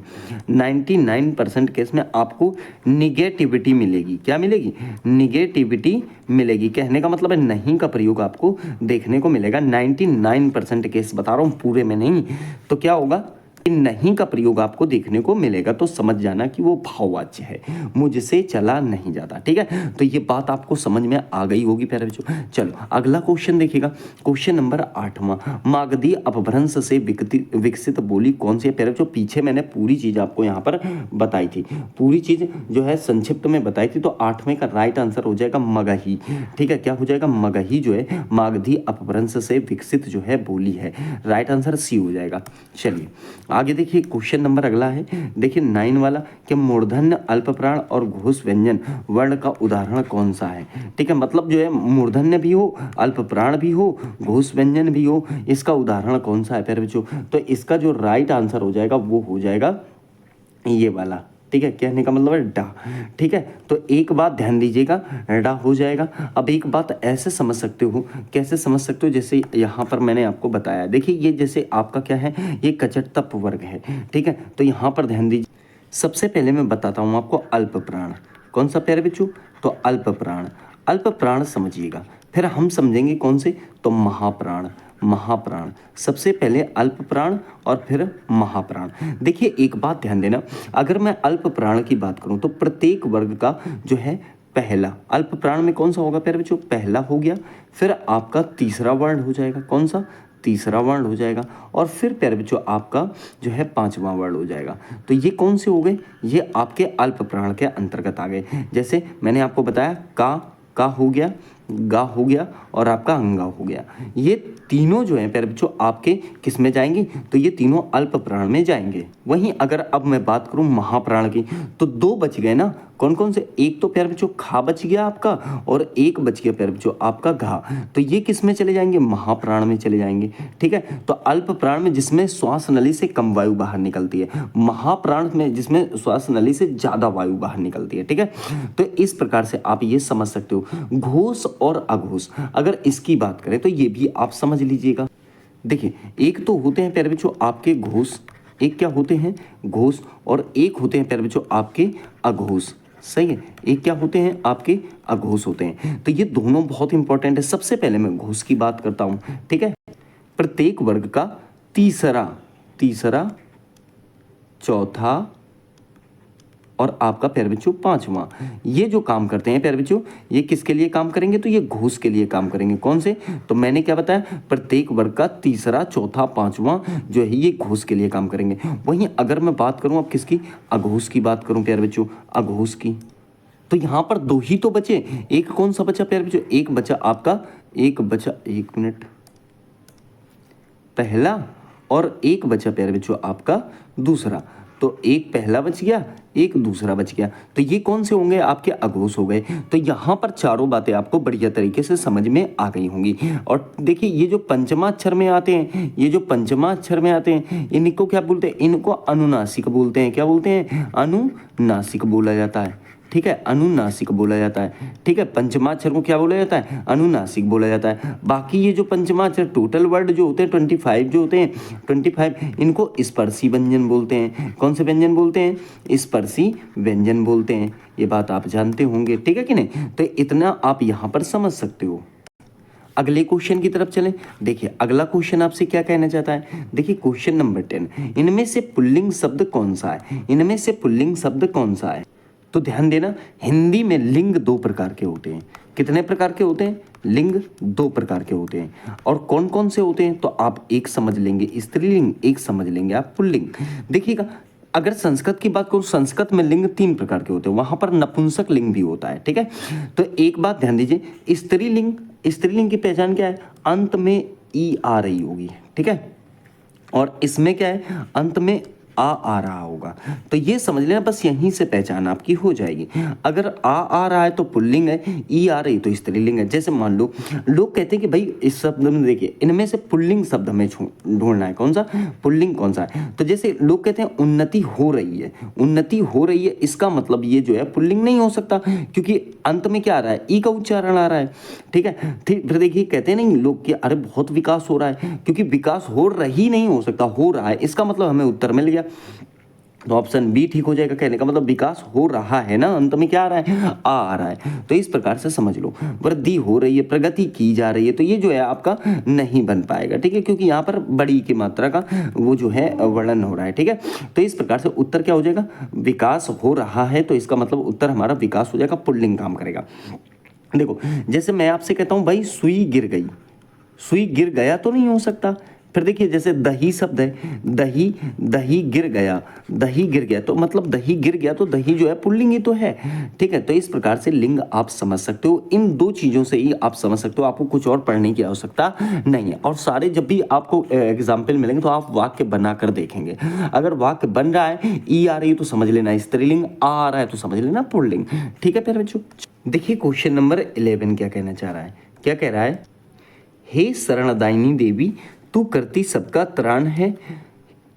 99% केस में आपको निगेटिविटी मिलेगी। क्या मिलेगी, निगेटिविटी मिलेगी। कहने का मतलब है नहीं का प्रयोग आपको देखने को मिलेगा। 99% केस बता रहा हूं, पूरे में नहीं। तो क्या होगा, नहीं का प्रयोग आपको देखने को मिलेगा, तो समझ जाना कि वो भाववाच्य है, मुझसे चला नहीं जाता। ठीक है, तो ये बात आपको समझ में आ गई होगी प्यारे बच्चों। चलो अगला क्वेश्चन देखिएगा, क्वेश्चन नंबर 8वां। मागधी अपभ्रंश से विकसित बोली कौन सी है प्यारे बच्चों। पीछे मैंने पूरी चीज आपको यहाँ पर बताई थी, पूरी चीज जो है संक्षिप्त में बताई थी। तो 8वें का राइट आंसर हो जाएगा मगही। ठीक है, क्या हो जाएगा, मगही जो है मागधी अपभ्रंश से विकसित जो है बोली है। राइट आंसर सी हो जाएगा। चलिए आगे देखिए, क्वेश्चन नंबर अगला है, देखिए 9 वाला, कि मूर्धन्य, अल्पप्राण और घोष व्यंजन वर्ण का उदाहरण कौन सा है। ठीक है, मतलब जो है मूर्धन्य भी हो, अल्पप्राण भी हो, घोष व्यंजन भी हो, इसका उदाहरण कौन सा है प्यारे बच्चों। तो इसका जो राइट आंसर हो जाएगा वो हो जाएगा ये वाला। ठीक है, कहने का मतलब है डा। ठीक है, तो एक बात ध्यान दीजिएगा, डा हो जाएगा। अब एक बात ऐसे समझ सकते हो, कैसे समझ सकते हो, जैसे यहाँ पर मैंने आपको बताया। देखिए ये जैसे आपका क्या है, ये कचट तप वर्ग है। ठीक है, तो यहाँ पर ध्यान दीजिए। सबसे पहले मैं बताता हूँ आपको अल्प प्राण। कौन सा प्यारे बच्चों, तो अल्प प्राण। अल्प प्राण समझिएगा, फिर हम समझेंगे कौन से, तो महाप्राण। महाप्राण, सबसे पहले अल्प प्राण और फिर महाप्राण। देखिए एक बात ध्यान देना, अगर मैं अल्प प्राण की बात करूं तो प्रत्येक वर्ग का जो है पहला, अल्प प्राण में कौन सा होगा प्यारे बच्चों, पहला हो गया। फिर आपका तीसरा वर्ण हो जाएगा, कौन सा, तीसरा वर्ण हो जाएगा। और फिर प्यारे बच्चों आपका जो है 5वां वर्ण हो जाएगा। तो ये कौन से हो गए, ये आपके अल्प प्राण के अंतर्गत आ गए। जैसे मैंने आपको बताया, का हो गया, गा हो गया और आपका अंगा हो गया। ये तीनों जो हैं प्यारे बच्चों आपके किस में जाएंगी, तो ये तीनों अल्प प्राण में जाएंगे। वहीं अगर अब मैं बात करूं महाप्राण की, तो 2 बच गए ना, कौन कौन से, एक तो प्यारे बच्चों खा बच गया आपका, और एक बच गया प्यारे बच्चों आपका घा। तो ये किस में चले जाएंगे, महाप्राण में चले जाएंगे। ठीक है, तो अल्प प्राण में जिसमें श्वास नली से कम वायु बाहर निकलती है, महाप्राण में जिसमें श्वास नली से ज्यादा वायु बाहर निकलती है। ठीक है, तो इस प्रकार से आप ये समझ सकते हो। घोष और अघोष, अगर इसकी बात करें तो ये भी आप समझ लीजिएगा। देखिए एक तो होते हैं प्यारे बच्चों आपके घोष, एक क्या होते हैं, घोष, और एक होते हैं प्यारे बच्चों आपके अघोष। सही है, एक क्या होते हैं, आपके अघोष होते हैं। तो ये दोनों बहुत इंपॉर्टेंट है। सबसे पहले मैं घोष की बात करता हूं। ठीक है, प्रत्येक वर्ग का तीसरा, चौथा और आपका प्यारे बच्चों 5वां। ये जो काम करते हैं प्यारे बच्चों, ये किसके लिए काम करेंगे? तो ये घूस के लिए काम करेंगे। कौन से? तो मैंने क्या बताया, प्रत्येक वर्ग का तीसरा, चौथा, 5वां जो है ये घूस के लिए काम करेंगे। वहीं अगर मैं बात करूं अब किसकी, अघोष की बात करूं प्यारे बच्चों, अघोष की, तो यहां पर दो ही तो बचे। एक कौन सा बचा प्यारे बच्चों? एक बचा आपका, एक बचा, एक मिनट, पहला, और एक बचा प्यारे बच्चों आपका दूसरा। तो एक पहला बच गया, एक दूसरा बच गया, तो ये कौन से होंगे? आपके अघोष हो गए। तो यहाँ पर चारों बातें आपको बढ़िया तरीके से समझ में आ गई होंगी। और देखिए ये जो पंचमाक्षर में आते हैं, ये जो पंचमाक्षर में आते हैं, इनको क्या बोलते हैं? इनको अनुनासिक बोलते हैं। क्या बोलते हैं? अनुनासिक बोला जाता है। ठीक है, अनुनासिक बोला जाता है। ठीक है, पंचमाक्षर को क्या बोला जाता है? अनुनासिक बोला जाता है। बाकी ये जो पंचमाक्षर टोटल वर्ड जो होते हैं 25 जो होते हैं, 25 इनको स्पर्शी व्यंजन बोलते हैं। कौन से व्यंजन बोलते हैं? स्पर्शी व्यंजन बोलते हैं। ये बात आप जानते होंगे, ठीक है कि नहीं? तो इतना आप यहाँ पर समझ सकते हो। अगले क्वेश्चन की तरफ चलें। देखिए अगला क्वेश्चन आपसे क्या कहना चाहता है। देखिए क्वेश्चन नंबर 10, इनमें से पुल्लिंग शब्द कौन सा है? इनमें से पुल्लिंग शब्द कौन सा है? तो ध्यान देना, हिंदी में लिंग दो प्रकार के होते हैं। कितने प्रकार के होते हैं? लिंग दो प्रकार के होते हैं। और कौन कौन से होते हैं? तो आप एक समझ लेंगे स्त्रीलिंग, एक समझ लेंगे आप पुल्लिंग। देखिएगा, अगर संस्कृत की बात करूं, संस्कृत में लिंग 3 प्रकार के होते हैं, वहां पर नपुंसक लिंग भी होता है। ठीक है, तो एक बात ध्यान दीजिए, स्त्रीलिंग, स्त्रीलिंग की पहचान क्या है? अंत में ई आ रही होगी। ठीक है, और इसमें क्या है? अंत में आ रहा होगा। तो ये समझ लेना, बस यहीं से पहचान आपकी हो जाएगी। अगर आ रहा है तो पुल्लिंग है, ई आ रही तो स्त्रीलिंग है। जैसे मान लो लोग कहते हैं कि भाई इस शब्द में देखिए, इनमें से पुल्लिंग शब्द हमें ढूंढना है। कौन सा पुल्लिंग कौन सा है? तो जैसे लोग कहते हैं उन्नति हो रही है, उन्नति हो रही है, इसका मतलब ये जो है पुल्लिंग नहीं हो सकता, क्योंकि अंत में क्या आ रहा है? ई का उच्चारण आ रहा है। ठीक है, फिर देखिए कहते हैं नहीं लोग कि अरे बहुत विकास हो रहा है, क्योंकि विकास हो रही नहीं हो सकता, हो रहा है, इसका मतलब हमें उत्तर मिल गया। तो ऑप्शन बी ठीक हो जाएगा। कहने का मतलब विकास हो रहा है ना, अंत में क्या आ रहा है? आ रहा है। तो इस प्रकार से समझ लो, वृद्धि हो रही है, प्रगति की जा रही है, तो ये जो है आपका नहीं बन पाएगा। ठीक है, क्योंकि यहाँ पर बड़ी की मात्रा का वो जो है वर्णन हो रहा है। ठीक है, तो इस प्रकार से उत्तर क्या हो जाएगा? विकास हो रहा है, तो इसका मतलब उत्तर हमारा विकास हो जाएगा, पुल्लिंग काम करेगा। देखो जैसे मैं आपसे कहता हूँ भाई सुई गिर गई, सुई गिर गया तो नहीं हो सकता। फिर देखिए जैसे दही शब्द है, दही, दही गिर गया, दही गिर गया, तो मतलब दही गिर गया तो दही जो है पुल्लिंग ही तो है। ठीक है, तो इस प्रकार से लिंग आप समझ सकते हो। इन दो चीज़ों से ही आप समझ सकते हो, आपको कुछ और पढ़ने की आवश्यकता नहीं है। और सारे जब भी आपको एग्जाम्पल मिलेंगे तो आप वाक्य बना कर देखेंगे। अगर वाक्य बन रहा है, ई आ रही है तो समझ लेना स्त्रीलिंग, आ रहा है तो समझ लेना पुल्लिंग। ठीक है प्यारे बच्चों, देखिए क्वेश्चन नंबर 11 क्या कहना चाह रहा है। क्या कह रहा है? हे शरणदायिनी देवी, तू करती सबका त्राण है,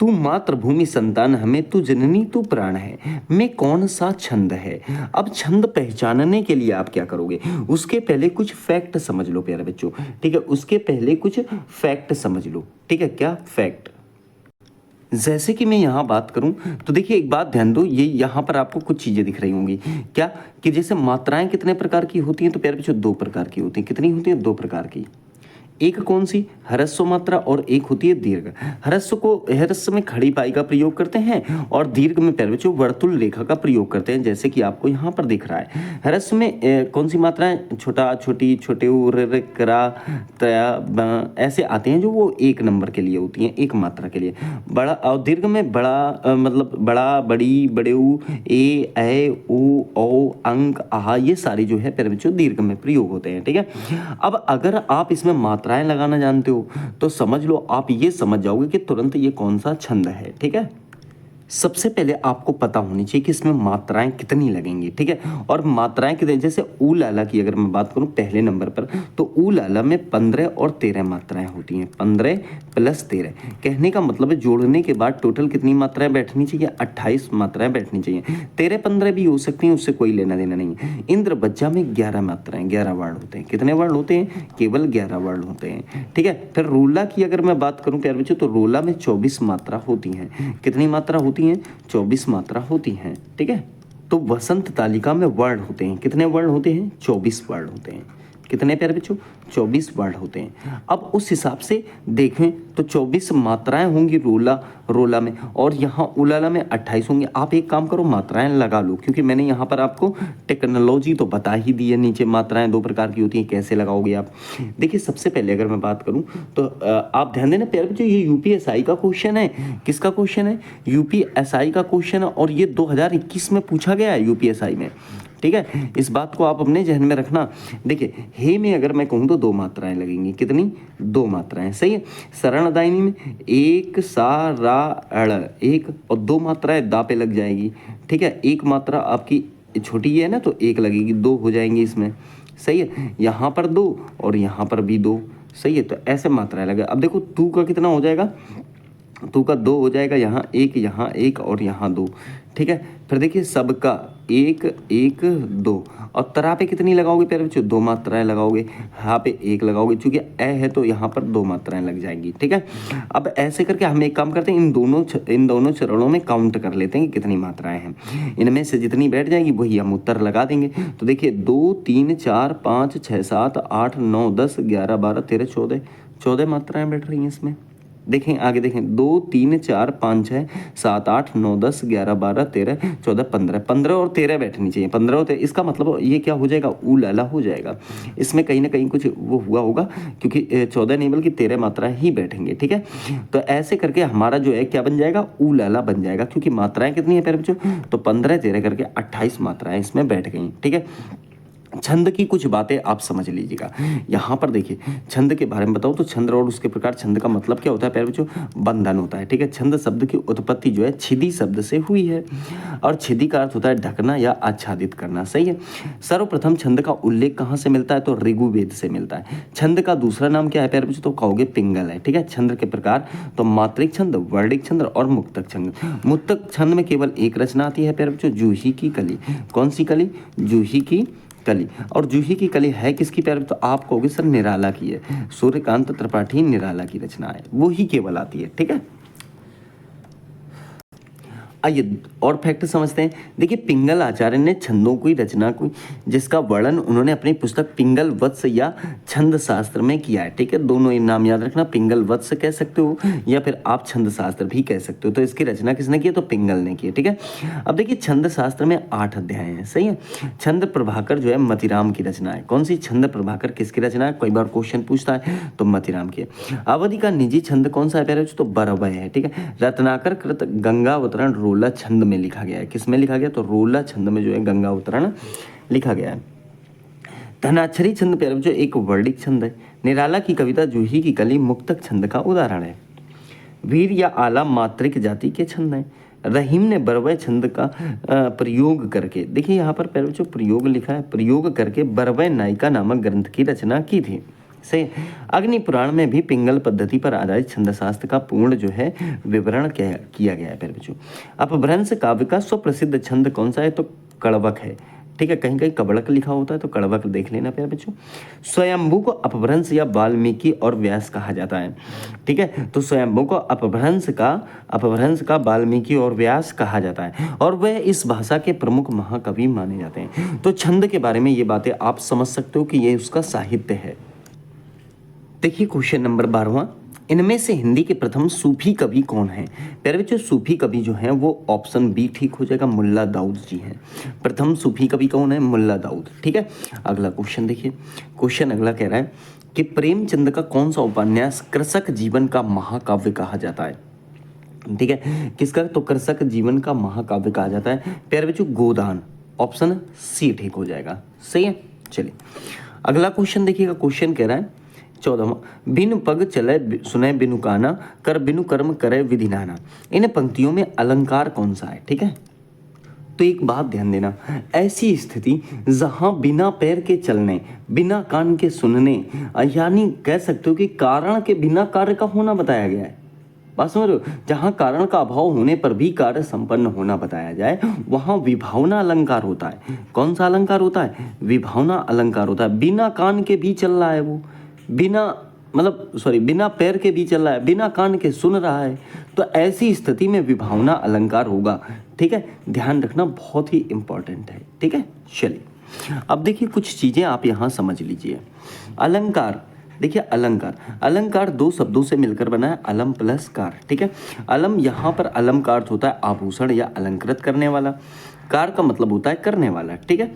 तू मातृभूमि संतान हमें, तू जननी तू प्राण है, में कौन सा छंद है? अब छंद पहचानने के लिए आप क्या करोगे? उसके पहले कुछ फैक्ट समझ लो प्यारे बच्चों। ठीक है, उसके पहले कुछ फैक्ट समझ लो। ठीक है, क्या फैक्ट? जैसे कि मैं यहाँ बात करूँ तो देखिए एक बात ध्यान दो, ये यहाँ पर आपको कुछ चीज़ें दिख रही होंगी। क्या? कि जैसे मात्राएं कितने प्रकार की होती हैं? तो प्यारे बच्चों 2 प्रकार की होती हैं। कितनी होती हैं? 2 प्रकार की। एक कौन सी? ह्रस्व मात्रा, और एक होती है दीर्घ। ह्रस्व में खड़ी पाई का प्रयोग करते हैं, और दीर्घ में प्यारे बच्चों वर्तुल रेखा का प्रयोग करते हैं, जैसे कि आपको यहाँ पर दिख रहा है। ह्रस्व में कौन सी मात्राएं? छोटा, छोटी, छोटे, करा, तया, ऐसे आते हैं जो वो 1 नंबर के लिए होती हैं, 1 मात्रा के लिए। बड़ा, और दीर्घ में बड़ा मतलब बड़ा, बड़ी, बड़ेऊ, ए उ औ अंक आहा, ये सारी जो है प्यारे बच्चों दीर्घ में प्रयोग होते हैं। ठीक है, अब अगर आप इसमें मात्राएं लगाना जानते हो तो समझ लो, आप ये समझ जाओगे कि तुरंत ये कौन सा छंद है। ठीक है, सबसे पहले आपको पता होनी चाहिए कि इसमें मात्राएं कितनी लगेंगी। ठीक है, और मात्राएं कितनी, जैसे ऊ लाला की अगर मैं बात करूं पहले नंबर पर, तो ऊ लाला में 15 और 13 मात्राएं होती हैं। 15 + 13, कहने का मतलब है जोड़ने के बाद टोटल कितनी मात्राएं बैठनी चाहिए? 28 मात्राएं बैठनी चाहिए। 13-15 भी हो सकती हैं, उससे कोई लेना देना नहीं है। इंद्र बज्जा में 11 मात्राएं, 11 वर्ड होते हैं। कितने वर्ड होते हैं? केवल 11 वर्ड होते हैं। ठीक है, फिर रोला की अगर मैं बात करूं प्यारे बच्चों, तो रोला में 24 मात्रा होती हैं। कितनी मात्रा होती हैं? 24 मात्रा होती हैं। ठीक है, तो वसंत तालिका में वर्ड होते हैं। कितने वर्ड होते हैं? 24 वर्ड होते हैं। कितने प्यारे बच्चों, 24 वर्ड होते हैं। अब उस हिसाब से देखें तो 24 मात्राएं होंगी रोला में, और यहाँ उलाला में 28 होंगे। आप एक काम करो, मात्राएं लगा लो, क्योंकि मैंने यहाँ पर आपको टेक्नोलॉजी तो बता ही दी है। नीचे मात्राएं 2 प्रकार की होती हैं, कैसे लगाओगे आप। देखिए सबसे पहले अगर मैं बात करूँ तो आप ध्यान देना प्यारे बच्चों, ये यूपीएसआई का क्वेश्चन है। किसका क्वेश्चन है, यूपीएसआई का क्वेश्चन है, और ये 2021 में पूछा गया है यूपीएसआई में। ठीक है, इस बात को आप अपने जहन में रखना। देखिए हे में अगर मैं कहूँ तो 2 मात्राएं लगेंगी, कितनी, 2 मात्राएं, सही है। शरणदायिनी में 1 सा रा अड़ 1 और 2 मात्राएं दा पे लग जाएगी। ठीक है, 1 मात्रा आपकी छोटी है ना, तो 1 लगेगी, 2 हो जाएंगी इसमें, सही है। यहाँ पर 2 और यहाँ पर भी 2, सही है। तो ऐसे मात्राएं लगे। अब देखो तू का कितना हो जाएगा, तू का 2 हो जाएगा, यहाँ 1 और यहाँ 2। ठीक है, फिर देखिए सबका 1 1 2, और तरा पे कितनी लगाओगे प्यारे बच्चों, 2 मात्राएं लगाओगे। यहाँ पे 1 लगाओगे, चूंकि ए है तो यहाँ पर 2 मात्राएं लग जाएंगी। ठीक है, अब ऐसे करके हम एक काम करते हैं, इन दोनों चरणों में काउंट कर लेते हैं कि कितनी मात्राएं हैं। इनमें से जितनी बैठ जाएगी वही हम उत्तर लगा देंगे। तो देखिए 2 3 4 5 6 7 8 9 10 11 12 13 14 मात्राएं बैठ रही हैं इसमें। देखें आगे, देखें 2 3 4 5 6 7 8 9 10 11 12 13 14 15 और 13 बैठनी चाहिए, 15 और 13। इसका मतलब ये क्या हो जाएगा, ऊ लाला हो जाएगा। इसमें कहीं ना कहीं कुछ वो हुआ होगा, क्योंकि 14 नहीं बल्कि 13 मात्राएं ही बैठेंगे। ठीक है, तो ऐसे करके हमारा जो है क्या बन जाएगा, ऊ लाला बन जाएगा, क्योंकि मात्राएं कितनी है प्यारे बच्चों, तो 15 13 करके 28 मात्राएं इसमें बैठ गई। ठीक है, छंद की कुछ बातें आप समझ लीजिएगा। यहाँ पर देखिए छंद के बारे में बताओ तो छंद और उसके प्रकार। छंद का मतलब क्या होता है प्यारे बच्चों, बंधन होता है। ठीक है, छंद शब्द की उत्पत्ति जो है छिदी शब्द से हुई है, और छिदी का अर्थ होता है ढकना या आच्छादित करना, सही है। सर्वप्रथम छंद का उल्लेख कहाँ से मिलता है, तो ऋग्वेद से मिलता है। छंद का दूसरा नाम क्या है प्यारे बच्चों, तो कहोगे पिंगल है। ठीक है, छंद के प्रकार तो मात्रिक छंद, वर्णिक छंद और मुक्तक छंद। मुक्तक छंद में केवल एक रचना आती है प्यारे बच्चों, जूही की कली। कौन सी कली, जूही की कली। और जूही की कली है किसकी प्यारे, तो आप कहोगे सर निराला की है, सूर्यकांत त्रिपाठी निराला की रचना है, वो ही केवल आती है। ठीक है, आइए और फैक्ट समझते हैं। देखिए पिंगल आचार्य ने छंदों की रचना को, जिसका वर्णन उन्होंने अपनी पुस्तक पिंगल वत्स या छंद शास्त्र में किया है। ठीक है, दोनों ही नाम याद रखना, पिंगल वत्स कह सकते हो या फिर आप छंद शास्त्र भी कह सकते हो। तो इसकी रचना किसने की है, तो पिंगल ने की है। ठीक है, अब देखिए छंद शास्त्र में 8 अध्याय हैं, सही है। छंद प्रभाकर जो है मतिराम की रचना है। कौन सी, छंद प्रभाकर किसकी रचना है, कई बार क्वेश्चन पूछता है तो मतिराम की है। अवधि का निजी छंद कौन सा है प्यारे, तो बरवय है। ठीक है, रत्नाकर कृत गंगावतरण रोला छंद में लिखा गया है। किस में लिखा गया, तो रोला छंद में जो है गंगावतरण लिखा गया है। धनाक्षरी छंद प्यारे बच्चों एक वर्णिक छंद है। निराला की कविता जूही की कली मुक्तक छंद का उदाहरण है। वीर या आला मात्रिक जाति के छंद हैं। रहीम ने बरवय छंद का प्रयोग करके, देखिए यहाँ पर प्यारे बच्चों प्रयोग लिखा है, प्रयोग करके बरवय नायिका नामक ग्रंथ की रचना की थी। से अग्नि पुराण में भी पिंगल पद्धति पर आधारित छंद शास्त्र का पूर्ण जो है विवरण किया गया है प्यारे बच्चों। अपभ्रंश काव्य का सुप्रसिद्ध छंद कौन सा है, तो कड़वक है। ठीक है, कहीं कहीं कबड़क लिखा होता है तो कड़वक देख लेना प्यारे बच्चों। स्वयंभू को अपभ्रंश या वाल्मीकि और व्यास कहा जाता है। ठीक है, तो स्वयंभू को अपभ्रंश का वाल्मीकि और व्यास कहा जाता है, और वह इस भाषा के प्रमुख महाकवि माने जाते हैं। तो छंद के बारे में ये बातें आप समझ सकते हो कि ये उसका साहित्य है। देखिए क्वेश्चन नंबर 12वां, इनमें से हिंदी के प्रथम सूफी कवि कौन है। प्यारे बच्चों सूफी कवि जो हैं वो ऑप्शन बी ठीक हो जाएगा, मुल्ला दाऊद जी हैं। प्रथम सूफी कवि कौन है, मुल्ला दाऊद। ठीक है, अगला क्वेश्चन देखिए। क्वेश्चन अगला कह रहा है कि प्रेमचंद का कौन सा उपन्यास कृषक जीवन का महाकाव्य कहा जाता है। ठीक है, किसका, तो कृषक जीवन का महाकाव्य कहा जाता है प्यारे बच्चों गोदान। ऑप्शन सी ठीक हो जाएगा, सही है। चलिए अगला क्वेश्चन देखिएगा। क्वेश्चन कह रहा है 14वां, बिनु पग चले सुने बिनु काना, कर बिनु कर्म करे विधि नाना। इन पंक्तियों में अलंकार कौन सा है। ठीक है, तो एक बात ध्यान देना, ऐसी स्थिति जहां बिना पैर के चलने, बिना कान के सुनने, यानी कह सकते हो कि कारण के बिना कार्य का होना बताया गया है। बात समझ रहे हो, जहाँ कारण का अभाव होने पर भी कार्य संपन्न होना बताया जाए, वहाँ विभावना अलंकार होता है। कौन सा अलंकार होता है, विभावना अलंकार होता है। बिना कान के भी चल रहा है वो, बिना पैर के भी चल रहा है, बिना कान के सुन रहा है, तो ऐसी स्थिति में विभावना अलंकार होगा। ठीक है, ध्यान रखना बहुत ही इंपॉर्टेंट है। ठीक है, चलिए अब देखिए कुछ चीज़ें आप यहाँ समझ लीजिए। अलंकार, देखिए अलंकार, अलंकार दो शब्दों से मिलकर बना है, अलम प्लस कार, ठीक है। अलम, यहाँ पर अलम का अर्थ होता है आभूषण या अलंकृत करने वाला, कार का मतलब होता है करने वाला, ठीक है।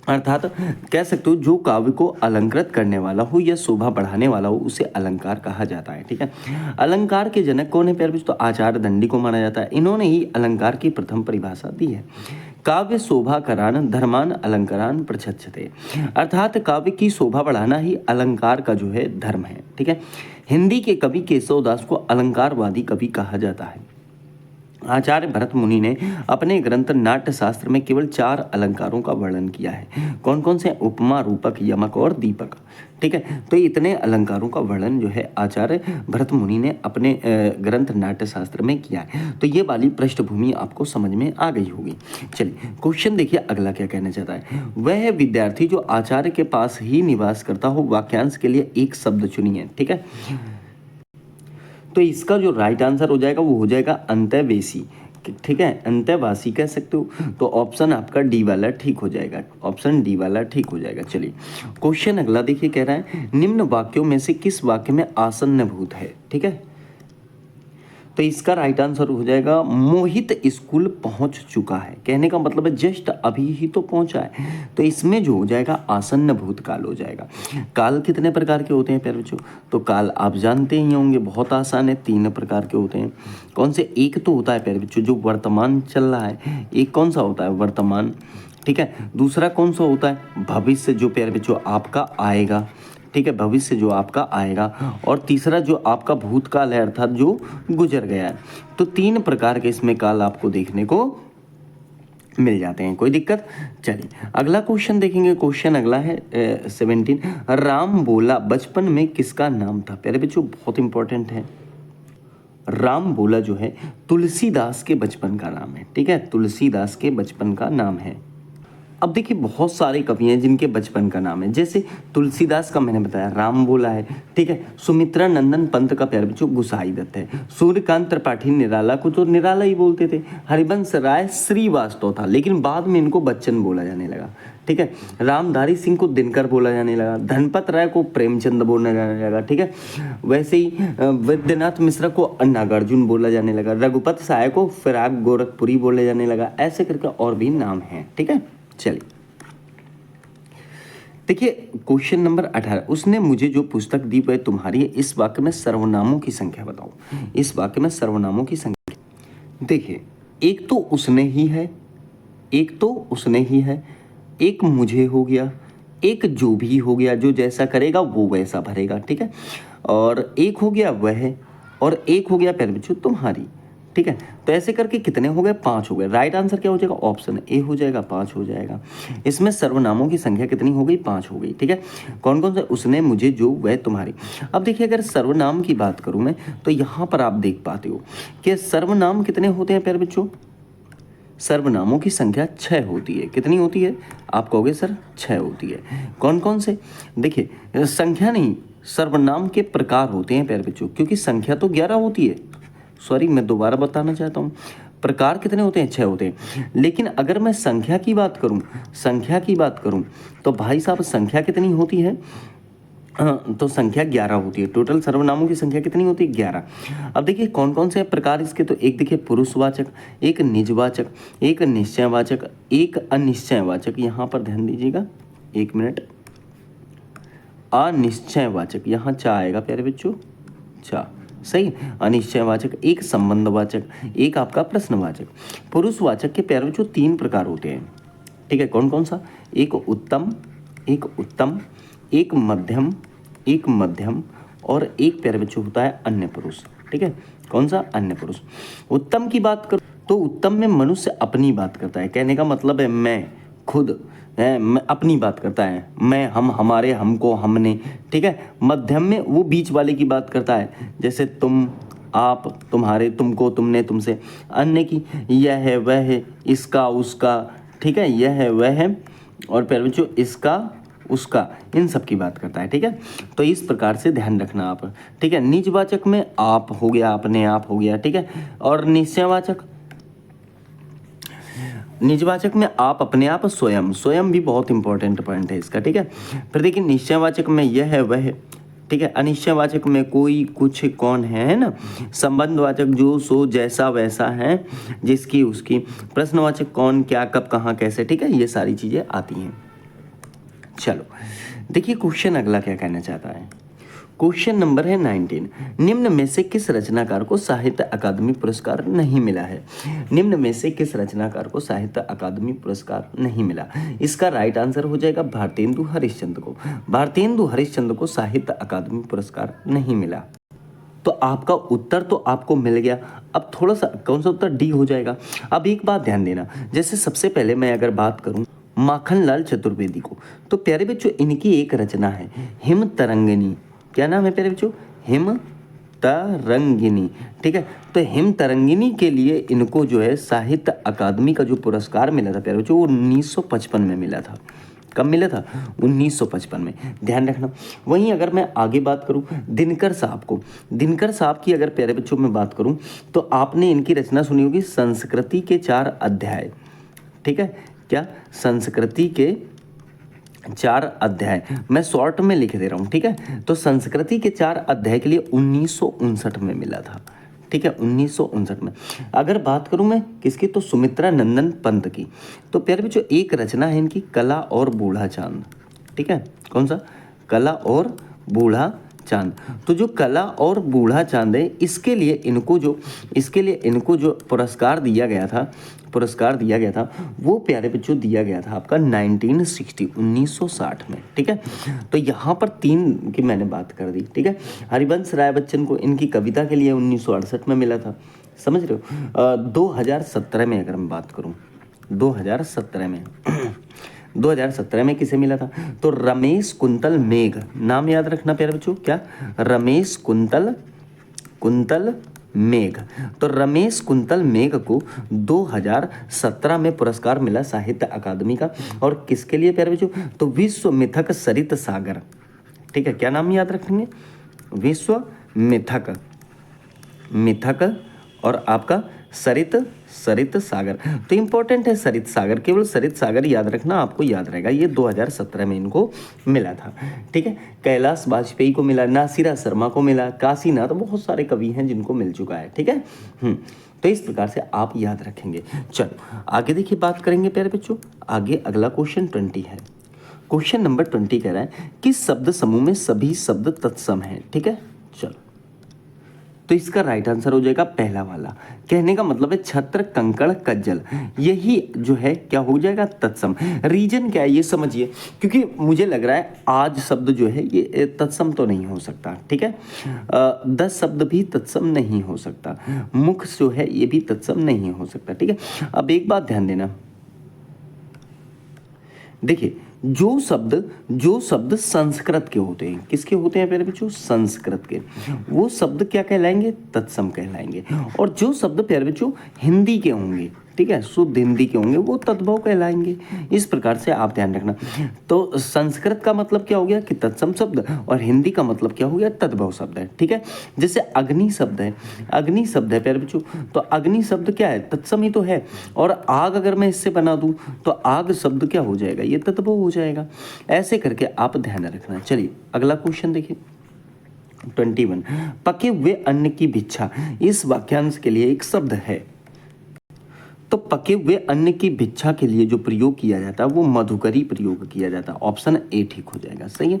अर्थात कह सकते हो जो काव्य को अलंकृत करने वाला हो या शोभा बढ़ाने वाला हो उसे अलंकार कहा जाता है, ठीक है। अलंकार के जनक कौन है प्यारे बच्चों? तो आचार्य दंडी को माना जाता है। इन्होंने ही अलंकार की प्रथम परिभाषा दी है। काव्य शोभा करान धर्मान अलंकारान प्रच्छते, अर्थात काव्य की शोभा बढ़ाना ही अलंकार का जो है धर्म है, ठीक है। हिंदी के कवि केशवदास को अलंकारवादी कवि कहा जाता है। आचार्य भरत मुनि ने अपने ग्रंथ नाट्य शास्त्र में केवल 4 अलंकारों का वर्णन किया है। कौन कौन से? उपमा, रूपक, यमक और दीपक, ठीक है। तो इतने अलंकारों का वर्णन जो है आचार्य भरत मुनि ने अपने ग्रंथ नाट्य शास्त्र में किया है। तो ये वाली पृष्ठभूमि आपको समझ में आ गई होगी। चलिए क्वेश्चन देखिए अगला क्या कहना चाहता है। वह विद्यार्थी जो आचार्य के पास ही निवास करता हो, वाक्यांश के लिए एक शब्द चुनिए, ठीक है। तो इसका जो राइट आंसर हो जाएगा वो हो जाएगा अंत्यवेशी, ठीक है, अंत्यवासी कह सकते हो। तो ऑप्शन आपका डी वाला ठीक हो जाएगा, ऑप्शन डी वाला ठीक हो जाएगा। चलिए क्वेश्चन अगला देखिए, कह रहा है निम्न वाक्यों में से किस वाक्य में आसन्न भूत है, ठीक है। तो इसका राइट आंसर हो जाएगा मोहित स्कूल पहुंच चुका है। कहने का मतलब है जस्ट अभी ही तो पहुंचा है। तो इसमें जो हो जाएगा आसन्न भूतकाल हो जाएगा। काल कितने प्रकार के होते हैं प्यारे बच्चों? तो काल आप जानते ही होंगे, बहुत आसान है, 3 प्रकार के होते हैं। कौन से? एक तो होता है प्यारे बच्चों जो वर्तमान चल रहा है, एक कौन सा होता है? वर्तमान, ठीक है। दूसरा कौन सा होता है? भविष्य, जो प्यारे बच्चों आपका आएगा, ठीक है, भविष्य जो आपका आएगा। और तीसरा जो आपका भूतकाल है, अर्थात जो गुजर गया है। तो 3 प्रकार के इसमें काल आपको देखने को मिल जाते हैं, कोई दिक्कत? चलिए अगला क्वेश्चन देखेंगे। क्वेश्चन अगला है 17। राम बोला बचपन में किसका नाम था? प्यारे बच्चों बहुत इंपॉर्टेंट है। राम बोला जो है तुलसीदास के बचपन का नाम है, ठीक है, तुलसीदास के बचपन का नाम है। अब देखिए बहुत सारे कवि हैं जिनके बचपन का नाम है, जैसे तुलसीदास का मैंने बताया राम बोला है, ठीक है। सुमित्रा नंदन पंत का प्यारे बच्चों गुसाई दत्त है। सूर्यकांत त्रिपाठी निराला को तो निराला ही बोलते थे। हरिवंश राय श्रीवास्तव था, लेकिन बाद में इनको बच्चन बोला जाने लगा, ठीक है। रामधारी सिंह को दिनकर बोला जाने लगा। धनपत राय को प्रेमचंद बोला जाने लगा, ठीक है। वैसे ही वैद्यनाथ मिश्रा को नागार्जुन बोला जाने लगा। रघुपत साय को फिराक गोरखपुरी बोले जाने लगा। ऐसे करके और भी नाम हैं, ठीक है। चलिए देखिए क्वेश्चन नंबर 18। उसने मुझे जो पुस्तक दी वह तुम्हारी है, इस वाक्य में सर्वनामों की संख्या बताओ। इस वाक्य में सर्वनामों की संख्या देखिए, एक तो उसने ही है, एक तो उसने ही है, एक मुझे हो गया, एक जो भी हो गया, जो जैसा करेगा वो वैसा भरेगा, ठीक है। और एक हो गया वह, और एक हो गया प्यारे बच्चों तुम्हारी, ठीक है। तो ऐसे करके कितने हो गए? 5 हो गए। राइट आंसर क्या हो जाएगा? ऑप्शन ए हो जाएगा, 5 हो जाएगा। इसमें सर्वनामों की संख्या कितनी हो गई? 5 हो गई, ठीक है। कौन कौन से? उसने, मुझे, जो, वह, तुम्हारी। अब देखिए अगर सर्वनाम की बात करूं मैं तो यहाँ पर आप देख पाते हो कि सर्वनाम कितने होते हैं प्यारे बच्चों? सर्वनामों की संख्या 6 होती है। कितनी होती है? आप कहोगे सर 6 होती है। कौन कौन से? देखिए संख्या नहीं, सर्वनाम के प्रकार होते हैं प्यारे बच्चों, क्योंकि संख्या तो 11 होती है। सॉरी मैं दोबारा बताना चाहता हूँ, प्रकार कितने होते हैं? 6 होते हैं। लेकिन अगर मैं संख्या की बात करूँ, संख्या की बात करूँ तो भाई साहब संख्या कितनी होती है? तो संख्या 11 होती है। टोटल सर्वनामों की संख्या कितनी होती है? 11। अब देखिए कौन कौन से प्रकार इसके, तो एक देखिए पुरुषवाचक, एक निजवाचक, एक निश्चयवाचक, एक अनिश्चयवाचक। यहाँ पर ध्यान दीजिएगा, 1 मिनट। अनिश्चयवाचक, यहाँ चा आएगा प्यारे बच्चों, चा, सही। अनिश्चयवाचक, एक संबंधवाचक, एक आपका प्रश्नवाचक। पुरुषवाचक के प्यारे बच्चों 3 प्रकार होते हैं, ठीक है। कौन कौन सा? एक उत्तम, एक उत्तम, एक मध्यम, एक मध्यम, और एक प्यारे बच्चों होता है अन्य पुरुष, ठीक है। कौन सा? अन्य पुरुष। उत्तम की बात करो तो उत्तम में मनुष्य अपनी बात करता है, कहने का मतलब है मैं, खुद है, मैं अपनी बात करता है, मैं, हम, हमारे, हमको, हमने, ठीक है। मध्यम में वो बीच वाले की बात करता है, जैसे तुम, आप, तुम्हारे, तुमको, तुमने, तुमसे। अन्य की यह है, वह है, इसका, उसका, ठीक है, यह है, वह है, और प्यारे बच्चों इसका, उसका, इन सब की बात करता है, ठीक है। तो इस प्रकार से ध्यान रखना आप, ठीक है। निजवाचक में आप हो गया, अपने आप हो गया, ठीक है। और निश्चयवाचक, निजवाचक में आप, अपने आप, स्वयं, स्वयं भी बहुत इंपॉर्टेंट पॉइंट है इसका, ठीक है। फिर देखिए निश्चयवाचक में यह है वह है, ठीक है। अनिश्चयवाचक में कोई, कुछ, कौन है ना। संबंधवाचक जो, सो, जैसा, वैसा है, जिसकी, उसकी। प्रश्नवाचक कौन, क्या, कब, कहाँ, कैसे, ठीक है, ये सारी चीजें आती हैं। चलो देखिए क्वेश्चन अगला क्या कहना चाहता है। क्वेश्चन नंबर है 19। निम्न में से किस रचनाकार को साहित्य अकादमी पुरस्कार नहीं मिला है। निम्न में से किस रचनाकार को साहित्य अकादमी पुरस्कार नहीं मिला। इसका राइट आंसर हो जाएगा भारतेंदु हरिश्चंद्र को। भारतेंदु हरिश्चंद्र को साहित्य अकादमी पुरस्कार नहीं मिला। तो आपका उत्तर तो आपको मिल गया। अब थोड़ा सा कौन सा उत्तर, डी हो जाएगा। अब एक बात ध्यान देना, जैसे सबसे पहले मैं अगर बात करूं माखनलाल चतुर्वेदी को, तो प्यारे बच्चों इनकी एक रचना है हिम तरंगिनी। क्या नाम है प्यारे बच्चों, हिम तरंगिनी, ठीक है। तो हिम तरंगिनी के लिए इनको जो है साहित्य अकादमी का जो पुरस्कार मिला था प्यारे बच्चों, वो 1955 में मिला था। कब मिला था, 1955 में, ध्यान रखना। वहीं अगर मैं आगे बात करूं दिनकर साहब को, दिनकर साहब की अगर प्यारे बच्चों में बात करूं तो आपने इनकी रचना सुनी होगी संस्कृति के 4 अध्याय, ठीक है। क्या, संस्कृति के 4 अध्याय, मैं शॉर्ट में लिख दे रहा हूँ, ठीक है। तो संस्कृति के 4 अध्याय के लिए 1959 में मिला था, ठीक है, 1959 में। अगर बात करूं मैं किसकी, तो सुमित्रा नंदन पंत की। तो प्यारे बच्चों एक रचना है इनकी कला और बूढ़ा चांद, ठीक है। कौन सा, कला और बूढ़ा चांद। तो जो कला और बूढ़ा चांद है इसके लिए इनको जो पुरस्कार दिया गया था वो प्यारे बच्चों दिया गया था आपका 1960 में, ठीक है। तो यहाँ पर 3 की मैंने बात कर दी, ठीक है। हरिवंश राय बच्चन को इनकी कविता के लिए 1968 में मिला था, समझ रहे हो। 2017 में अगर मैं बात करूँ, 2017 में किसे मिला था, तो रमेश कुंतल मेघ, नाम याद रखना प्यारे बच्चों, क्या, रमेश कुंतल मेघ। तो रमेश कुंतल मेघ को 2017 में पुरस्कार मिला साहित्य अकादमी का। और किसके लिए प्यारे बच्चों, तो विश्व मिथक सरित सागर, ठीक है। क्या नाम याद रखेंगे, विश्व मिथक और आपका सरित सागर। तो इंपॉर्टेंट है सरित सागर, केवल सरित सागर याद रखना, आपको याद रहेगा। ये 2017 में इनको मिला था, ठीक है। कैलाश वाजपेयी को मिला, नासिरा शर्मा को मिला, काशीनाथ, बहुत सारे कवि हैं जिनको मिल चुका है, ठीक है। तो इस प्रकार से आप याद रखेंगे। चलो आगे देखिए बात करेंगे प्यारे बच्चों। आगे अगला क्वेश्चन 20 है। क्वेश्चन नंबर 20 कह रहा है किस शब्द समूह में सभी शब्द तत्सम हैं, ठीक है। चलो तो इसका राइट आंसर हो जाएगा पहला वाला। कहने का मतलब है छत्र, कंकड़, कज्जल, यही जो है क्या हो जाएगा, तत्सम। रीजन क्या है ये समझिए, क्योंकि मुझे लग रहा है आज शब्द जो है ये तत्सम तो नहीं हो सकता, ठीक है। 10 शब्द भी तत्सम नहीं हो सकता, मुख जो है ये भी तत्सम नहीं हो सकता, ठीक है। अब एक बात ध्यान देना, देखिए जो शब्द संस्कृत के होते हैं, किसके होते हैं प्यारे बच्चों, संस्कृत के, वो शब्द क्या कहलाएंगे, तत्सम कहलाएंगे। और जो शब्द प्यारे बच्चों हिंदी के होंगे, ठीक है, शुद्ध हिंदी के होंगे, वो तद्भव कहलाएंगे। इस प्रकार से आप ध्यान रखना। तो संस्कृत का मतलब क्या हो गया कि तत्सम शब्द, और हिंदी का मतलब क्या हो गया, तद्भव शब्द है, ठीक है। जैसे अग्नि शब्द है प्यारे बच्चों, तो अग्नि शब्द क्या है, तत्सम ही तो है। और आग अगर मैं इससे बना दूं तो आग शब्द क्या हो जाएगा, ये तद्भव हो जाएगा। ऐसे करके आप ध्यान रखना। चलिए अगला क्वेश्चन देखिए 21। पके हुए अन्न की भिक्षा, इस वाक्यांश के लिए एक शब्द है। तो पके हुए अन्न की भिक्षा के लिए जो प्रयोग किया जाता है वो मधुकरी प्रयोग किया जाता है। ऑप्शन ए ठीक हो जाएगा, सही है।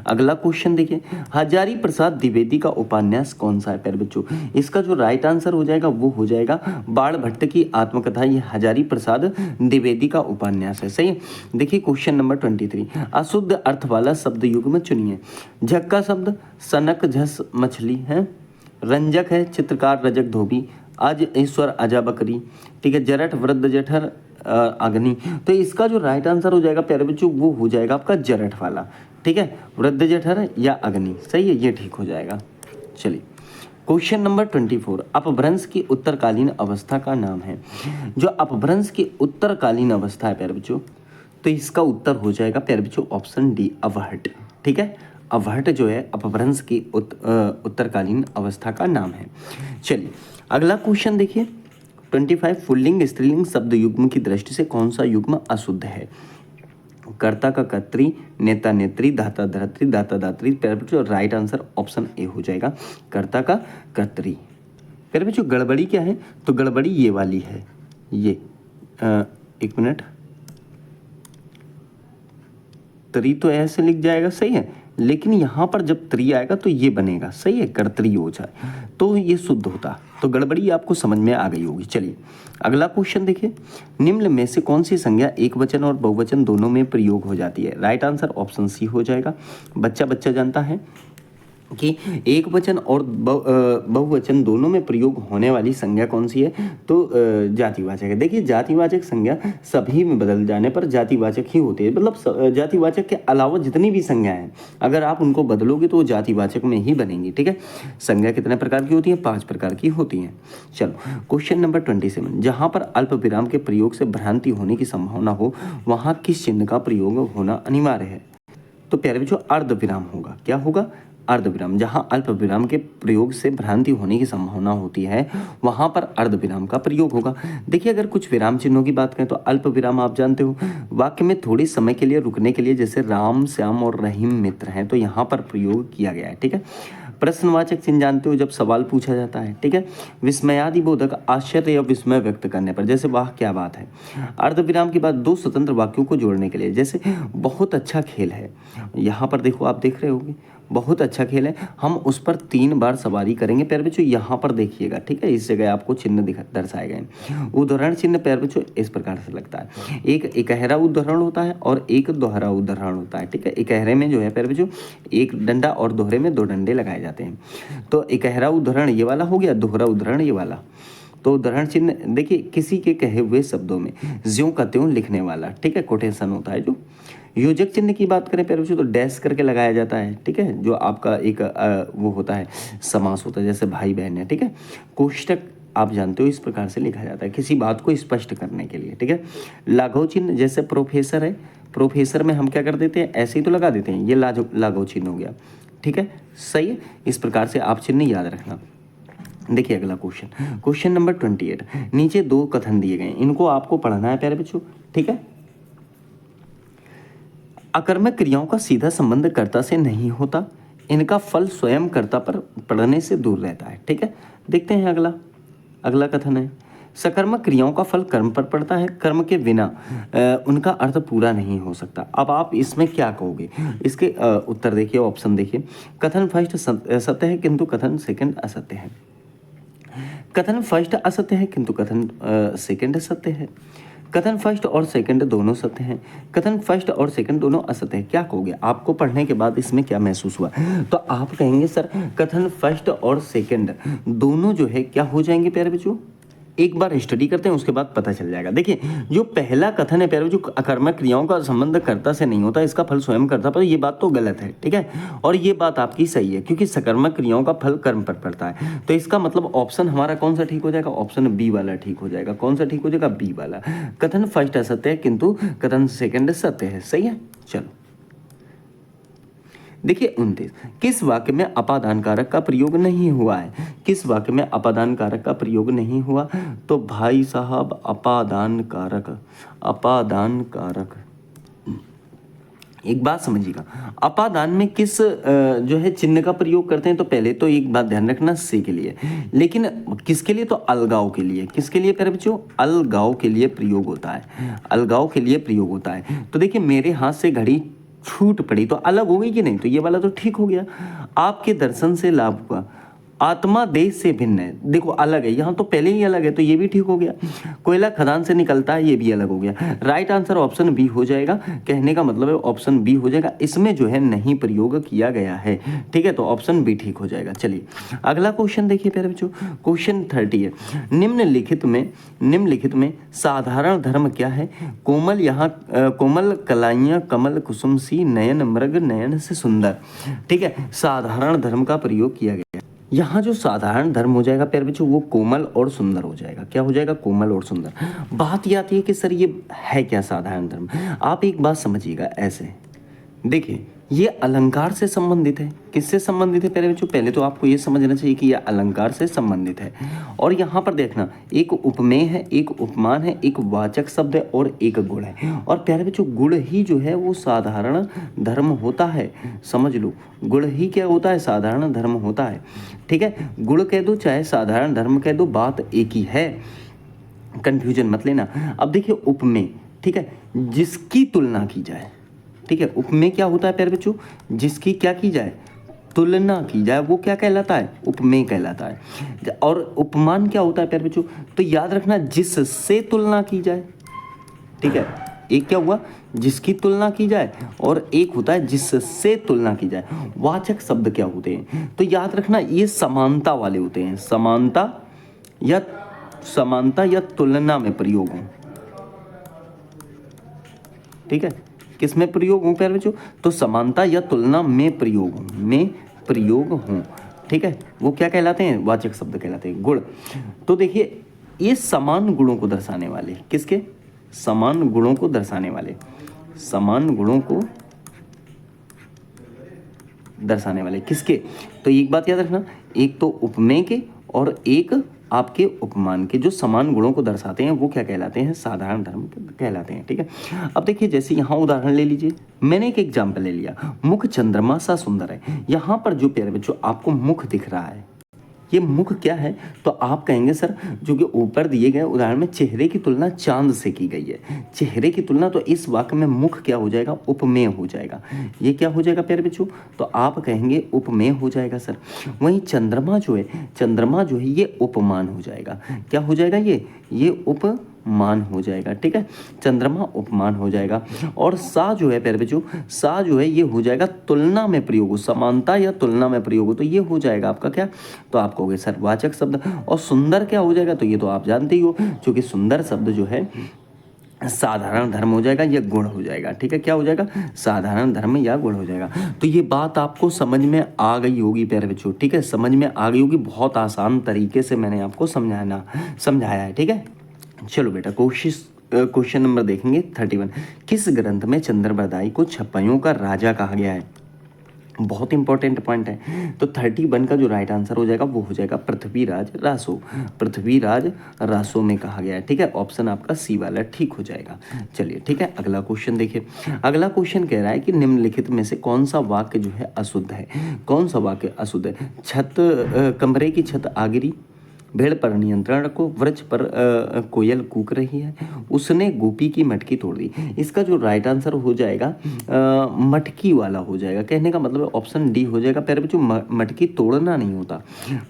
अगला क्वेश्चन देखिए, हजारी प्रसाद द्विवेदी का उपन्यास कौन सा है प्यारे बच्चों। इसका जो राइट आंसर हो जाएगा वो हो जाएगा बाण भट्ट की आत्मकथा। ये हजारी प्रसाद द्विवेदी का उपन्यास है, सही है। देखिए क्वेश्चन नंबर 23। अशुद्ध अर्थ वाला शब्द युग्म चुनिए। झक्का शब्द सनक झस मछली है, रंजक है चित्रकार रजक धोबी, आज ईश्वर आजा बकरी, ठीक है, जरठ वृद्ध जठर अग्नि। तो इसका जो राइट आंसर हो जाएगा प्यारे बच्चों वो हो जाएगा आपका जरठ वाला, ठीक है, वृद्ध जठर या अग्नि, सही है, ये ठीक हो जाएगा। चलिए क्वेश्चन नंबर 24। अपभ्रंश की उत्तरकालीन अवस्था का नाम है। जो अपभ्रंश की उत्तरकालीन अवस्था है प्यारे बच्चों, तो इसका उत्तर हो जाएगा प्यारे बच्चों ऑप्शन डी, अवहट, ठीक है। अवहट जो है अपभ्रंश की उत्तरकालीन अवस्था का नाम है। चलिए अगला क्वेश्चन देखिए 25 पुल्लिंग स्त्रीलिंग शब्द युग्म की दृष्टि से कौन सा युग्म अशुद्ध है? कर्ता का कर्त्री, नेता नेत्री, धाता धर्त्री, दाता दात्री। प्यारे बच्चों राइट आंसर ऑप्शन ए हो जाएगा, कर्ता का कर्त्री। प्यारे बच्चों गड़बड़ी क्या है? तो गड़बड़ी ये वाली है, ये एक मिनट, त्री तो ऐसे लिख जाएगा, सही है, लेकिन यहाँ पर जब त्री आएगा तो ये बनेगा, सही है, कर्तरी हो जाए तो ये शुद्ध होता। तो गड़बड़ी आपको समझ में आ गई होगी। चलिए अगला क्वेश्चन देखिए, निम्न में से कौन सी संज्ञा एक वचन और बहुवचन दोनों में प्रयोग हो जाती है? राइट आंसर ऑप्शन सी हो जाएगा। बच्चा बच्चा जानता है कि एक वचन और बहुवचन दोनों में प्रयोग होने वाली संज्ञा कौन सी है? तो जातिवाचक है। देखिए जातिवाचक संज्ञा सभी में बदल जाने पर जातिवाचक ही होती है, मतलब जातिवाचक के अलावा जितनी भी संज्ञा है अगर आप उनको बदलोगे तो वो जातिवाचक में ही बनेंगी। ठीक है, संज्ञा कितने प्रकार की होती है? 5 प्रकार की होती हैं। चलो क्वेश्चन नंबर 27, जहाँ पर अल्प विराम के प्रयोग से भ्रांति होने की संभावना हो वहाँ किस चिन्ह का प्रयोग होना अनिवार्य है? तो प्यारे बच्चों अर्ध विराम होगा। क्या होगा? अर्धविराम। जहाँ अल्प विराम के प्रयोग से भ्रांति होने की संभावना होती है वहाँ पर अर्धविराम का प्रयोग होगा। देखिए अगर कुछ विराम चिन्हों की बात करें तो अल्प विराम आप जानते हो वाक्य में थोड़ी समय के लिए रुकने के लिए, जैसे राम श्याम और रहीम मित्र हैं तो यहाँ पर प्रयोग किया गया है। ठीक है, प्रश्नवाचक चिन्ह जानते हो जब सवाल पूछा जाता है। ठीक है, विस्मयादि बोधक आश्चर्य या विस्मय व्यक्त करने पर, जैसे वाह क्या बात है। अर्धविराम के बाद 2 स्वतंत्र वाक्यों को जोड़ने के लिए, जैसे बहुत अच्छा खेल है। यहाँ पर देखो आप देख रहे होगे बहुत अच्छा खेल है, हम उस पर 3 बार सवारी करेंगे। प्यारे बच्चों यहाँ पर देखिएगा, ठीक है, इस जगह आपको चिन्ह दर्शाए गए। उदाहरण चिन्ह प्यारे बच्चों इस प्रकार से लगता है, एक इकहरा उदाहरण होता है और एक दोहरा उदाहरण होता है। ठीक है, इकहरे में जो है प्यारे बच्चों एक डंडा और दोहरे में 2 डंडे लगाए जाते हैं। तो इकहरा उदाहरण ये वाला हो गया, दोहरा उदाहरण ये वाला। तो उदाहरण चिन्ह देखिए किसी के कहे हुए शब्दों में ज्यों का त्यों लिखने वाला, ठीक है, कोटेशन होता है। जो योजक चिन्ह की बात करें प्यारे बच्चों तो डैश करके लगाया जाता है। ठीक है, जो आपका एक वो होता है समास होता है, जैसे भाई बहन है। ठीक है, कोष्टक आप जानते हो इस प्रकार से लिखा जाता है किसी बात को स्पष्ट करने के लिए। ठीक है, लाघव चिन्ह जैसे प्रोफेसर है, प्रोफेसर में हम क्या कर देते हैं ऐसे ही तो लगा देते हैं, ये लाघव चिन्ह हो गया। ठीक है, सही है, इस प्रकार से आप चिन्ह याद रखना। देखिए अगला क्वेश्चन नंबर 28, नीचे 2 कथन दिए गए, इनको आपको पढ़ना है प्यारे बच्चों। ठीक है, अकर्मक क्रियाओं का सीधा संबंध कर्ता से नहीं होता, इनका फल स्वयं कर्ता पर पड़ने से दूर रहता है। ठीक है, देखते हैं अगला कथन है, सकर्मक क्रियाओं का फल कर्म पर पड़ता है, कर्म के बिना उनका अर्थ पूरा नहीं हो सकता। अब आप इसमें क्या कहोगे? इसके उत्तर देखिए, ऑप्शन देखिए। कथन फर्स्ट सत्य है किंतु कथन सेकंड असत्य है। कथन फर्स्ट असत्य है किंतु कथन सेकंड सत्य है। कथन फर्स्ट और सेकंड दोनों सत्य हैं, कथन फर्स्ट और सेकंड दोनों असत्य हैं। क्या कहोगे? आपको पढ़ने के बाद इसमें क्या महसूस हुआ? तो आप कहेंगे सर कथन फर्स्ट और सेकंड दोनों जो है क्या हो जाएंगे प्यारे बच्चों? एक बार स्टडी करते हैं उसके बाद पता चल जाएगा। देखिए जो पहला कथन है प्यारे बच्चों, अकर्मक क्रियाओं का संबंध कर्ता से नहीं होता, इसका फल स्वयं कर्ता पर, ये बात तो गलत है। ठीक है, और ये बात आपकी सही है क्योंकि सकर्मक क्रियाओं का फल कर्म पर पड़ता है। तो इसका मतलब ऑप्शन हमारा कौन सा ठीक हो जाएगा? ऑप्शन बी वाला ठीक हो जाएगा। कौन सा ठीक हो जाएगा? बी वाला। कथन फर्स्ट असत्य है किंतु कथन सेकंड सत्य है। सही है, चलो देखिए 29, किस वाक्य में अपादान कारक का प्रयोग नहीं हुआ है? किस वाक्य में अपादान कारक का प्रयोग नहीं हुआ? तो भाई साहब अपादान कारक एक बात समझिएगा, अपादान में किस जो है चिन्ह का प्रयोग करते हैं? तो पहले तो एक बात ध्यान रखना, से के लिए, लेकिन किसके लिए? तो अलगाव के लिए। किसके लिए प्यारे बच्चों? अलगाव के लिए प्रयोग होता है, अलगाव के लिए प्रयोग होता है। तो देखिए मेरे हाथ से घड़ी छूट पड़ी तो अलग हो गई कि नहीं? तो ये वाला तो ठीक हो गया। आपके दर्शन से लाभ हुआ, आत्मा देश से भिन्न है, देखो अलग है, यहाँ तो पहले ही अलग है तो ये भी ठीक हो गया। कोयला खदान से निकलता है, ये भी अलग हो गया। राइट आंसर ऑप्शन बी हो जाएगा। कहने का मतलब है ऑप्शन बी हो जाएगा, इसमें जो है नहीं प्रयोग किया गया है। ठीक है, तो ऑप्शन बी ठीक हो जाएगा। चलिए अगला क्वेश्चन देखिए प्यारे बच्चों, क्वेश्चन 30 है, निम्नलिखित में साधारण धर्म क्या है? कोमल यहाँ कोमल कलाइयाँ कमल कुसुम सी, नयन मृग नयन से सुंदर। ठीक है, साधारण धर्म का प्रयोग किया गया। यहाँ जो साधारण धर्म हो जाएगा प्यारे बच्चों वो कोमल और सुंदर हो जाएगा। क्या हो जाएगा? कोमल और सुंदर। बात ये आती है कि सर ये है क्या साधारण धर्म? आप एक बात समझिएगा, ऐसे देखिए ये अलंकार से संबंधित है। किससे संबंधित है प्यारे बच्चों? पहले तो आपको ये समझना चाहिए कि ये अलंकार से संबंधित है। और यहाँ पर देखना, एक उपमेय है, एक उपमान है, एक वाचक शब्द है और एक गुण है। और प्यारे बच्चों, गुण ही जो है वो साधारण धर्म होता है। समझ लो, गुण ही क्या होता है? साधारण धर्म होता है। ठीक है, गुण कह दो चाहे साधारण धर्म कह दो, बात एक ही है, कंफ्यूजन मत लेना। अब देखिए उपमेय, ठीक है, जिसकी तुलना की जाए। ठीक है, उपमेय क्या होता है प्यारे बच्चों? जिसकी क्या की जाए? तुलना की जाए, वो क्या कहलाता है? उपमेय कहलाता है। और उपमान क्या होता है प्यारे बच्चों? तो याद रखना, जिससे तुलना की जाए। ठीक है, एक क्या हुआ? जिसकी तुलना की जाए, और एक होता है जिससे तुलना की जाए। वाचक शब्द क्या होते हैं? तो याद रखना, ये समानता वाले होते हैं। समानता या तुलना में प्रयोग हो। ठीक है, किस में प्रयोग हो प्यारे बच्चों? तो समानता या तुलना में प्रयोग हो। ठीक है, वो क्या कहलाते हैं? वाचक शब्द कहलाते हैं। गुण, तो देखिए ये समान गुणों को दर्शाने वाले, किसके? समान गुणों को दर्शाने वाले, समान गुणों को दर्शाने वाले किसके? तो एक बात याद रखना, एक तो उपमेय के और एक आपके उपमान के, जो समान गुणों को दर्शाते हैं वो क्या कहलाते हैं? साधारण धर्म कहलाते हैं। ठीक है, अब देखिए जैसे यहाँ उदाहरण ले लीजिए, मैंने एक एग्जाम्पल ले लिया, मुख चंद्रमा सा सुंदर है। यहाँ पर जो प्यारे बच्चों आपको मुख दिख रहा है, ये मुख क्या है? तो आप कहेंगे सर, जो कि ऊपर दिए गए उदाहरण में चेहरे की तुलना चांद से की गई है, चेहरे की तुलना, तो इस वाक्य में मुख क्या हो जाएगा? उपमेय हो जाएगा। ये क्या हो जाएगा प्यारे बच्चों? तो आप कहेंगे उपमेय हो जाएगा सर। वहीं चंद्रमा जो है ये उपमान हो जाएगा। क्या हो जाएगा? ये उपमान हो जाएगा। ठीक है, चंद्रमा उपमान हो जाएगा। और सा जो है प्यारे बच्चों, सा जो है ये हो जाएगा तुलना में प्रयोग हो, समानता या तुलना में प्रयोग हो, तो ये हो जाएगा आपका क्या? तो आप कहोगे सर वाचक शब्द। और सुंदर क्या हो जाएगा? तो ये तो आप जानते ही हो, क्योंकि सुंदर शब्द जो है साधारण धर्म हो जाएगा या गुण हो जाएगा। ठीक है, क्या हो जाएगा? साधारण धर्म या गुण हो जाएगा। तो ये बात आपको समझ में आ गई होगी प्यारे बच्चों। ठीक है, समझ में आ गई होगी, बहुत आसान तरीके से मैंने आपको समझाया है। ठीक है, चलो बेटा क्वेश्चन नंबर देखेंगे 31। किस ग्रंथ में चंद्रबरदाई को छपाइयों का राजा कहा गया है? बहुत इंपॉर्टेंट पॉइंट है। तो 31 का जो राइट आंसर हो जाएगा वो हो जाएगा पृथ्वीराज रासो में कहा गया है। ठीक है, ऑप्शन आपका सी वाला ठीक हो जाएगा। चलिए ठीक है, अगला क्वेश्चन देखिए। अगला क्वेश्चन कह रहा है कि निम्नलिखित में से कौन सा वाक्य जो है अशुद्ध है? कौन सा वाक्य अशुद्ध है? कमरे की छत आ गिरी, भेड़ पर नियंत्रण रखो, वृक्ष पर कोयल कूक रही है, उसने गोपी की मटकी तोड़ दी। इसका जो राइट आंसर हो जाएगा मटकी वाला हो जाएगा। कहने का मतलब ऑप्शन डी हो जाएगा। प्यारे बच्चों, मटकी तोड़ना नहीं होता,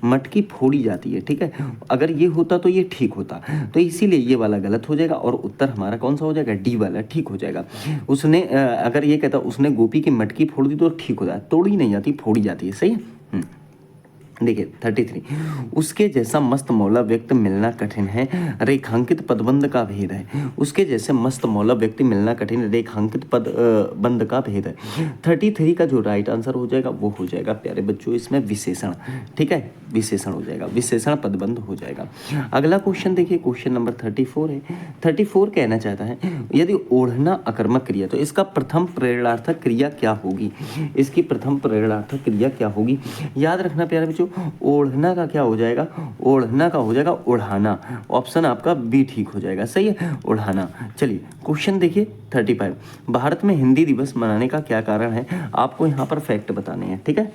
मटकी फोड़ी जाती है। ठीक है, अगर ये होता तो ये ठीक होता, तो इसीलिए ये वाला गलत हो जाएगा और उत्तर हमारा कौन सा हो जाएगा? डी वाला ठीक हो जाएगा। उसने अगर ये कहता उसने गोपी की मटकी फोड़ दी तो ठीक हो जाए, तोड़ी नहीं जाती, फोड़ी जाती है। सही है। देखिए 33, उसके जैसा मस्त मौला व्यक्ति मिलना कठिन है, रेखांकित पदबंध का भेद है। उसके जैसे मस्त मौला व्यक्ति मिलना कठिन, रेखांकित बंध का भेद है। 33 का जो राइट आंसर हो जाएगा वो हो जाएगा प्यारे बच्चों इसमें विशेषण। ठीक है, विशेषण हो जाएगा, विशेषण पदबंध हो जाएगा। अगला क्वेश्चन देखिए, क्वेश्चन नंबर 34 है। 34 कहना चाहता है, यदि ओढ़ना अकर्मक क्रिया तो इसका प्रथम प्रेरणार्थक क्रिया क्या होगी? इसकी प्रथम प्रेरणार्थक क्रिया क्या होगी? याद रखना प्यारे बच्चों, ओढ़ना का क्या हो जाएगा? ओढ़ना का हो जाएगा ओढ़ाना। ऑप्शन आपका बी ठीक हो जाएगा। सही है, ओढ़ाना। चलिए क्वेश्चन देखिए 35, भारत में हिंदी दिवस मनाने का क्या कारण है? आपको यहाँ पर फैक्ट बताने हैं। ठीक है,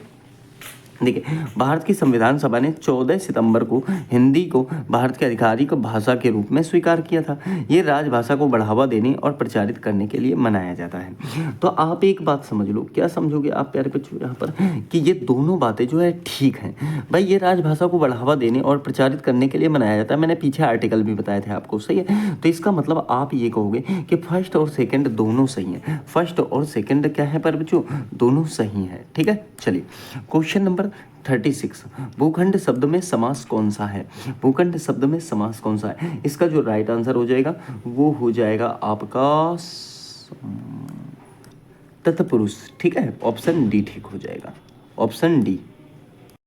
देखिए भारत की संविधान सभा ने 14 सितंबर को हिंदी को भारत के आधिकारिक भाषा के रूप में स्वीकार किया था। ये राजभाषा को बढ़ावा देने और प्रचारित करने के लिए मनाया जाता है। तो आप एक बात समझ लो, क्या समझोगे आप प्यारे बच्चों यहाँ पर, कि ये दोनों बातें जो है ठीक हैं। भाई ये राजभाषा को बढ़ावा देने और प्रचारित करने के लिए मनाया जाता है, मैंने पीछे आर्टिकल भी बताए थे आपको। सही है, तो इसका मतलब आप ये कहोगे कि फर्स्ट और सेकेंड दोनों सही हैं। फर्स्ट और सेकेंड क्या है पर बच्चों? दोनों सही हैं। ठीक है, चलिए क्वेश्चन नंबर 36, भूखंड शब्द में समास कौन सा है? भूखंड शब्द में समास कौन सा है? इसका जो राइट आंसर हो जाएगा वो हो जाएगा आपका तत्पुरुष। ठीक है, ऑप्शन डी ठीक हो जाएगा, ऑप्शन डी।